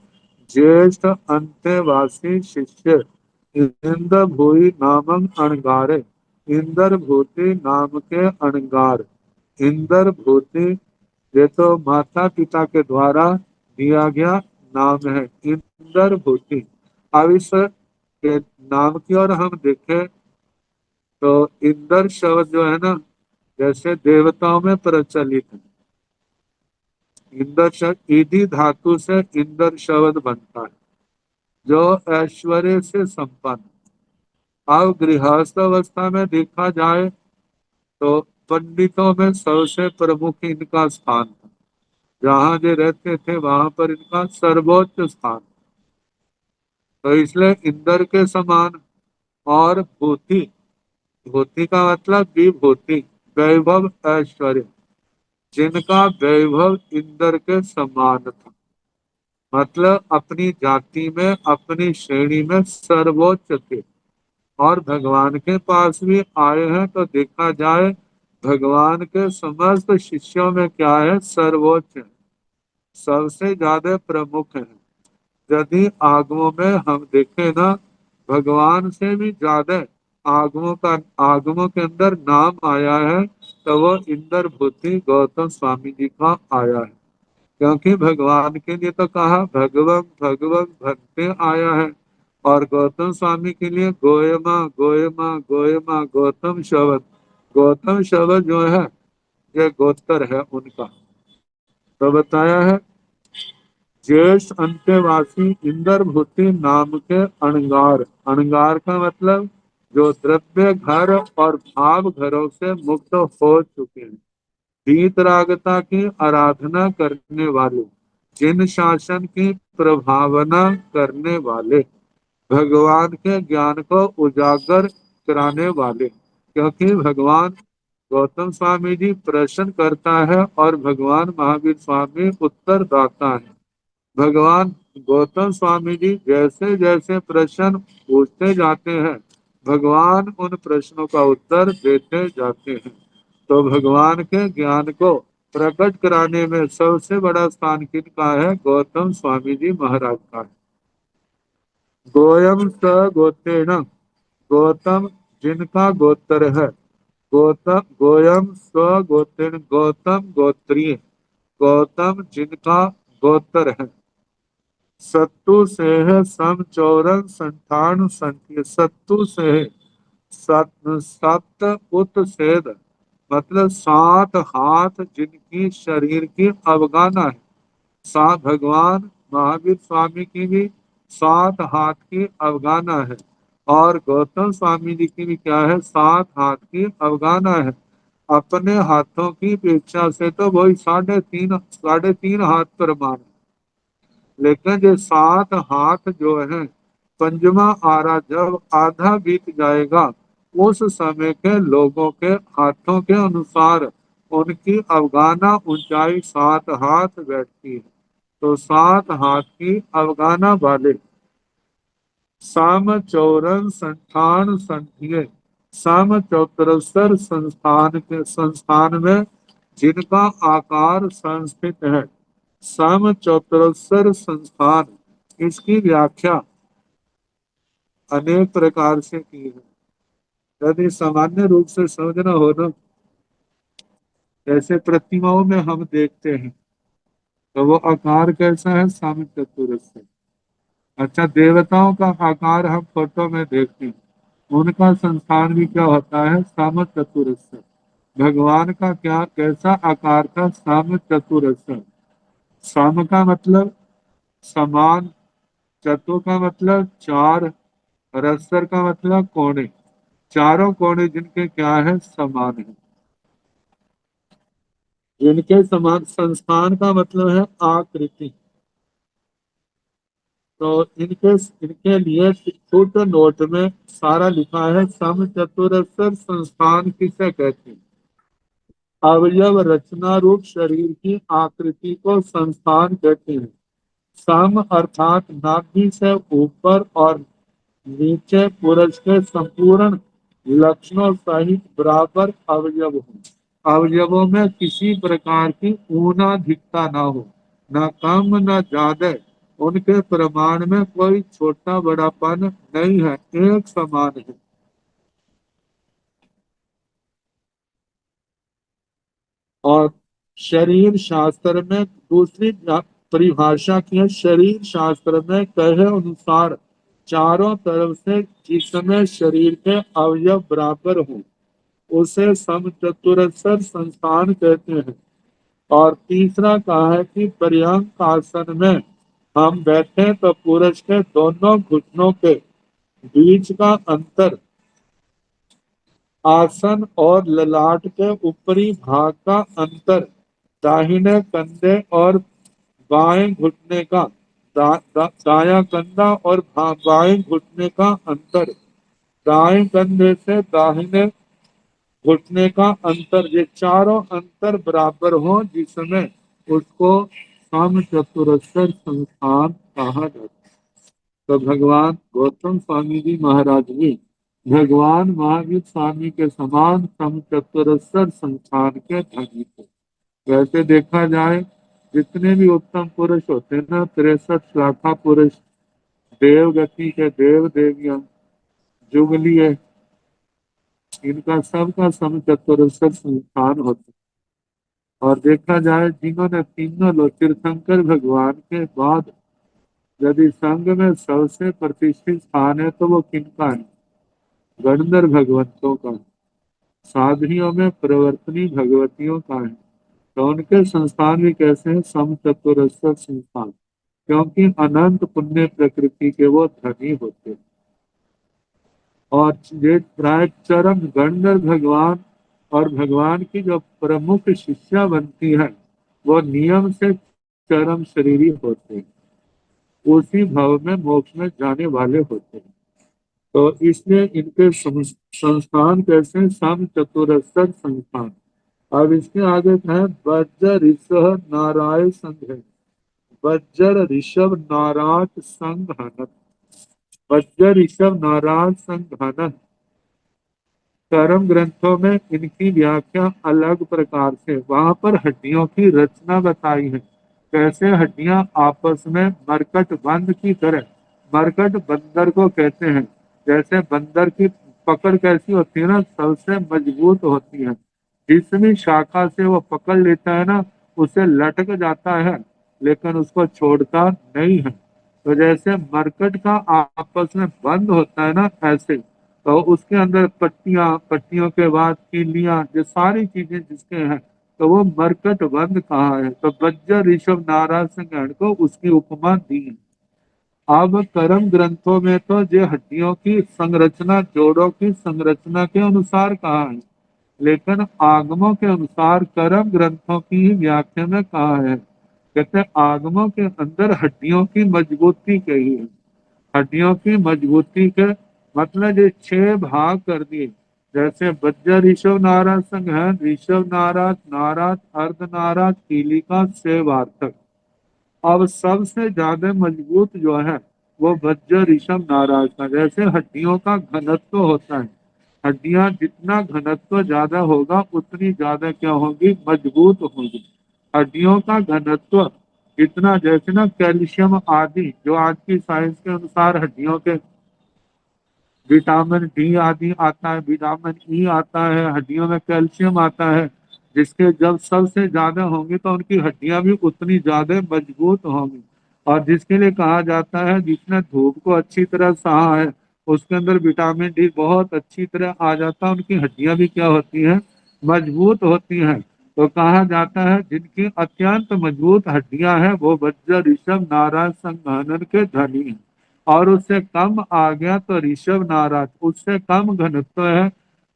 ज्येष्ठ अंतेवासी शिष्य इंद्र भूई नामं अणगारे इंद्र भूति नाम के अणगार। इंद्र भूति ये तो माता पिता के द्वारा दिया गया नाम है इंद्र भूति। अब इस के नाम की ओर हम देखें तो इंद्र शब्द जो है ना जैसे देवताओं में प्रचलित है। इंद्र शब्द ईदी धातु से इंद्र शब्द बनता है जो ऐश्वर्य से संपन्न। अब गृहस्थ अवस्था में देखा जाए तो पंडितों में सबसे प्रमुख इनका स्थान था। जहाँ जो रहते थे वहां पर इनका सर्वोच्च स्थान। तो इसलिए इंद्र के समान और भूति, भूति का मतलब विभूति वैभव ऐश्वर्य, जिनका वैभव इंद्र के समान था। मतलब अपनी जाति में अपनी श्रेणी में सर्वोच्च थे। और भगवान के पास भी आए हैं तो देखा जाए भगवान के समस्त शिष्यों में क्या है? सर्वोच्च है, सबसे ज्यादा प्रमुख है। यदि आगमों में हम देखें ना भगवान से भी ज्यादा आगमों के अंदर नाम आया है तो वो इंद्र भूति गौतम स्वामी जी का आया है। क्योंकि भगवान के लिए तो कहा भगवं भगवं भक्ते आया है और गौतम स्वामी के लिए गोयमा गोयमा गोयमा गौतम शब्द जो है ये गोत्र है उनका। तो बताया है ज्येष्ठ अंत्यवासी इंद्र भूति नाम के अणगार। अणगार का मतलब जो द्रव्य घर और भाव घरों से मुक्त हो चुके हैं, वीतरागता की आराधना करने वाले, जिन शासन की प्रभावना करने वाले, भगवान के ज्ञान को उजागर कराने वाले। क्योंकि भगवान गौतम स्वामी जी प्रश्न करता है और भगवान महावीर स्वामी उत्तर दाता है। भगवान गौतम स्वामी जी जैसे जैसे प्रश्न पूछते जाते हैं, भगवान उन प्रश्नों का उत्तर देते जाते हैं। तो भगवान के ज्ञान को प्रकट कराने में सबसे बड़ा स्थान किनका है? गौतम स्वामी जी महाराज का है। गोयम स गोतेन, गौतम जिनका गोत्र है। गौतम गोयम स्व गोतेन, गौतम गोत्रीय, गौतम जिनका गोत्र है। सत्तु से है सम चौरन संठान संख्य, सत्तु से है सत उत सेद, मतलब 7 हाथ जिनकी शरीर की अवगाना है। सात भगवान महावीर स्वामी की भी 7 हाथ की अवगाना है और गौतम स्वामी जी की भी क्या है? 7 हाथ की अवगाना है। अपने हाथों की अपेक्षा से तो वही 3.5 हाथ पर मान, लेकिन जो 7 हाथ जो है, पंचमा आरा जब आधा बीत जाएगा, उस समय के लोगों के हाथों के अनुसार उनकी अवगाना ऊंचाई 7 हाथ बैठती है। तो 7 हाथ की अवगाना वाले। साम चौरन संस्थान संधिये, साम चौतरस्तर संस्थान में जिनका आकार संस्थित है। सम चौतरस्तर संस्थान, इसकी व्याख्या अनेक प्रकार से की है। यदि सामान्य रूप से समझना हो ना, जैसे प्रतिमाओं में हम देखते हैं तो वो आकार कैसा है? सम चतुरस्र। अच्छा, देवताओं का आकार हम फोटो में देखते हैं, उनका संस्थान भी क्या होता है? सम चतुरस्र। भगवान का क्या कैसा आकार था? सम चतुरस्र। सम का मतलब समान, चतु का मतलब 4, रस्तर का मतलब कोने, चारों कोने जिनके क्या है? समान है। जिनके समान, संस्थान का मतलब है आकृति। तो इनके इनके लिए फुट नोट में सारा लिखा है, सम चतुरस्र संस्थान किसे कहते हैं? अवयव रचना रूप शरीर की आकृति को संस्थान कहते हैं। सम अर्थात नाभि से ऊपर और नीचे पुरुष के संपूर्ण लक्षणों सहित बराबर अवयव हो। अवयवों में किसी प्रकार की ऊनाधिकता न हो, न कम न ज्यादा। उनके प्रमाण में कोई छोटा बड़ापन नहीं है, एक समान है। और शरीर शास्त्र में दूसरी परिभाषा की है, शरीर शास्त्र में कहे अनुसार चारों तरफ से जिसमें शरीर के अवयव बराबर हों उसे समचतुरस्र संस्थान कहते हैं। और तीसरा कहा है कि पर्यंक आसन में हम बैठे तो पुरुष के दोनों घुटनों के बीच का अंतर आसन और ललाट के ऊपरी भाग का अंतर, दाहिने कंधे और बाएं घुटने का दायां कंधा और बाएं घुटने का अंतर, दाएं कंधे से दाहिने घुटने का अंतर, ये चारों अंतर बराबर हो जिसमें उसको सम चतुरस्र संस्थान कहा जाता है। तो भगवान गौतम स्वामी जी महाराज जी भगवान महावीर स्वामी के समान सम चतुरस्र संस्थान के धनी थे। वैसे देखा जाए, जितने भी उत्तम पुरुष होते हैं ना, 63 शाखा पुरुष, देव गति के देव देवियां, जुगलिए, इनका सबका सम चतुरस्र संस्थान होता है। और देखा जाए, जिन्होंने तीनों लोग तीर्थंकर भगवान के बाद यदि संघ में सबसे प्रतिष्ठित स्थान है तो वो किनका है? गणधर भगवंतों का। साधनियों में प्रवर्तनी भगवतियों का है। तो उनके संस्थान भी कैसे हैं? सम चतुरस्र संस्थान, क्योंकि अनंत पुण्य प्रकृति के वो धनी होते हैं। और ये प्राय चरम गणधर भगवान और भगवान की जो प्रमुख शिष्या बनती है वो नियम से चरम शरीरी होते हैं। उसी भव में मोक्ष में जाने वाले होते हैं। तो इसलिए इनके संस्थान कैसे हैं? सम चतुरस्र संस्थान। अब इसके आगे है वज्र ऋषभ नारायण संघ है। वज्र ऋषभ नाराज संघ हनन। वज्र ऋषभ नाराज संघ हनन। कर्म ग्रंथों में इनकी व्याख्या अलग प्रकार से, वहां पर हड्डियों की रचना बताई है, कैसे हड्डियां आपस में मरकट बंद की तरह। मरकट बंदर को कहते हैं। जैसे बंदर की पकड़ कैसी होती है ना, सबसे मजबूत होती है। जिस भी शाखा से वो पकड़ लेता है ना, उसे लटक जाता है, लेकिन उसको छोड़ता नहीं है। तो जैसे मरकट का आपस में बंद होता है ना, ऐसे तो उसके अंदर पट्टियां, पट्टियों के बाद कीलियां, ये सारी चीजें जिसके हैं, तो वो मरकट बंद कहा है। तो बज्जर ऋषभ नाराज सिंह को उसकी उपमा दी है। अब कर्म ग्रंथों में तो ये हड्डियों की संरचना जोड़ों की संरचना के अनुसार कहा है, लेकिन आगमों के अनुसार कर्म ग्रंथों की ही व्याख्या में कहा है। कहते हैं आगमों के अंदर हड्डियों की मजबूती कही है। हड्डियों की मजबूती के मतलब ये 6 भाग कर दिए। जैसे वज्र ऋषभ नाराज संघ है, ऋषभ नाराज, नाराज, अर्ध नाराज, कीलिका, सेवार्थक। अब सबसे ज्यादा मजबूत जो है वो वज्र ऋषभ नाराज का। जैसे हड्डियों का घनत्व होता है, हड्डियां जितना घनत्व ज्यादा होगा उतनी ज्यादा क्या होगी? मजबूत होगी। हड्डियों का घनत्व जितना, जैसे ना कैल्शियम आदि, जो आज की साइंस के अनुसार हड्डियों के विटामिन डी आदि आता है, विटामिन ई आता है, हड्डियों में कैल्शियम आता है, जिसके जब सबसे ज्यादा होंगे तो उनकी हड्डियां भी उतनी ज्यादा मजबूत होंगी। और जिसके लिए कहा जाता है जिसने धूप को अच्छी तरह सहा है, उसके अंदर विटामिन डी बहुत अच्छी तरह आ जाता है, उनकी हड्डियां भी क्या होती हैं? मजबूत होती हैं। तो कहा जाता है जिनकी अत्यंत मजबूत हड्डियां हैं वो वज्र ऋषभ नाराज संघानन के धनी हैं। और उससे कम आ गया तो ऋषभ नाराज, उससे कम घनत्व है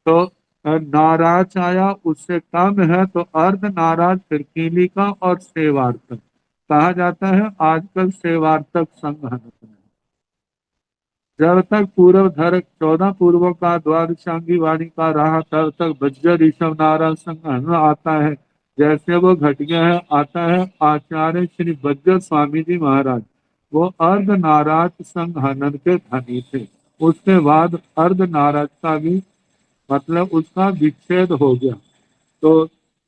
तो नाराज आया, उससे कम है तो अर्ध नाराज, फिर कीलिका और सेवार्थक। कहा जाता है आजकल सेवार्थक संघ है। जब तक पूर्व धर 14 पूर्वों का द्वादशांगी वाणी का रहा, तब तक वज्र ऋषभ नारायण संघ आता है। जैसे वो घट गया है, आता है आचार्य श्री वज्र स्वामी जी महाराज। वो अर्ध नाराज संघ हनन के धनी थे। उसके बाद अर्ध नाराज का भी मतलब उसका विच्छेद हो गया। तो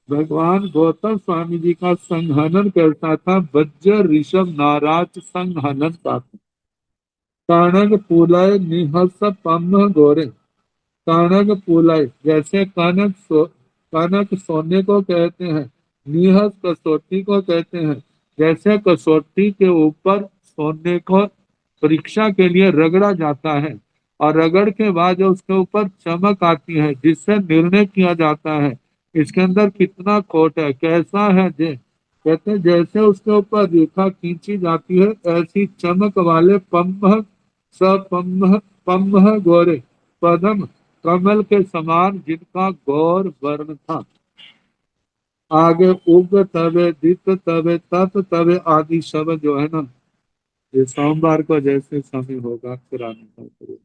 भगवान गौतम स्वामी जी का संघनन कैसा था? वज्र ऋषभ नाराज संघनन का था। कनक पुलय निहस पम गोरे। कनक पुलय, जैसे कनक सोने को कहते हैं, निहस कसौटी को कहते हैं। जैसे कसौटी के ऊपर सोने को परीक्षा के लिए रगड़ा जाता है, और रगड़ के बाद जो उसके ऊपर चमक आती है, जिससे निर्णय किया जाता है इसके अंदर कितना खोट है, कैसा है जे। कहते हैं जैसे उसके ऊपर रेखा खींची जाती है, ऐसी चमक वाले पंभ सपम्भ पंभ गोरे पदम कमल के समान जिनका गौर वर्ण था। आगे उग तवे, दित तवे, तत तवे आदि शब्द जो है ना, ये सोमवार को जैसे समय होगा पुराने का।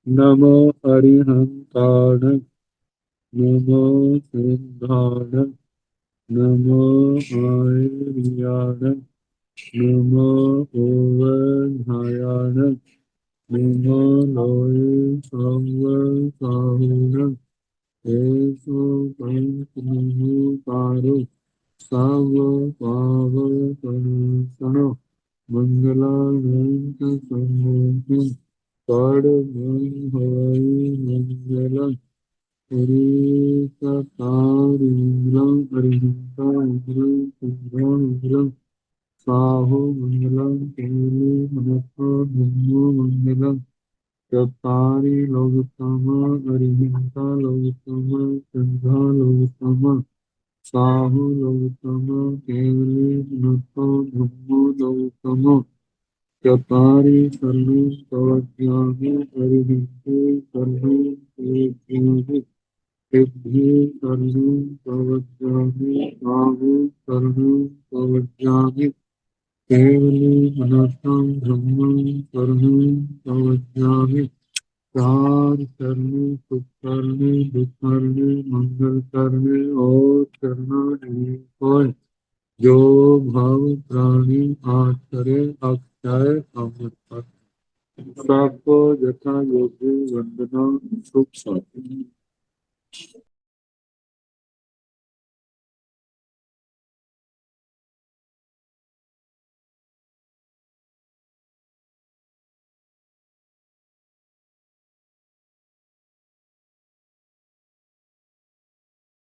नमो अरिहंताण, नमो सिंहाण, नमो आयर्याण, नमो ओवधायाण, नमो लोये सर्वसाहुण, एषो पंचमहाकारो सर्वपावकनाशनो, मंगलानंत संमोहन षड्मंगलै मंगलम्। हरिकटारीन्द्रं हरिहंतान्द्रं सिंहान्द्रं साहो मंगलम्। केली मनसा धम्मो मंगलम्। चत्तारि लोकोत्तमा अरिहंता लोकोत्तमा सिंहा लोकोत्तमा साहु लोकोत्तमा केवली मनसा धम्मो लोकोत्तमा। चत्तारि सर्वे प्रवज्ञानि अरिहन्ते सर्वे प्रवज्ञानि। सिद्धि सर्वे प्रवज्ञानि साहु सर्वे प्रवज्ञानि। केवली अनर्थम ब्रह्म कर्म प्रवक्ष्यामि। चार करने, सुख करने, दुख करने, मंगल करने और करना नहीं कोई। जो भाव प्राणी आचरे अक्षय अमृत पर। सबको यथा योग्य वंदना शुभ साथी।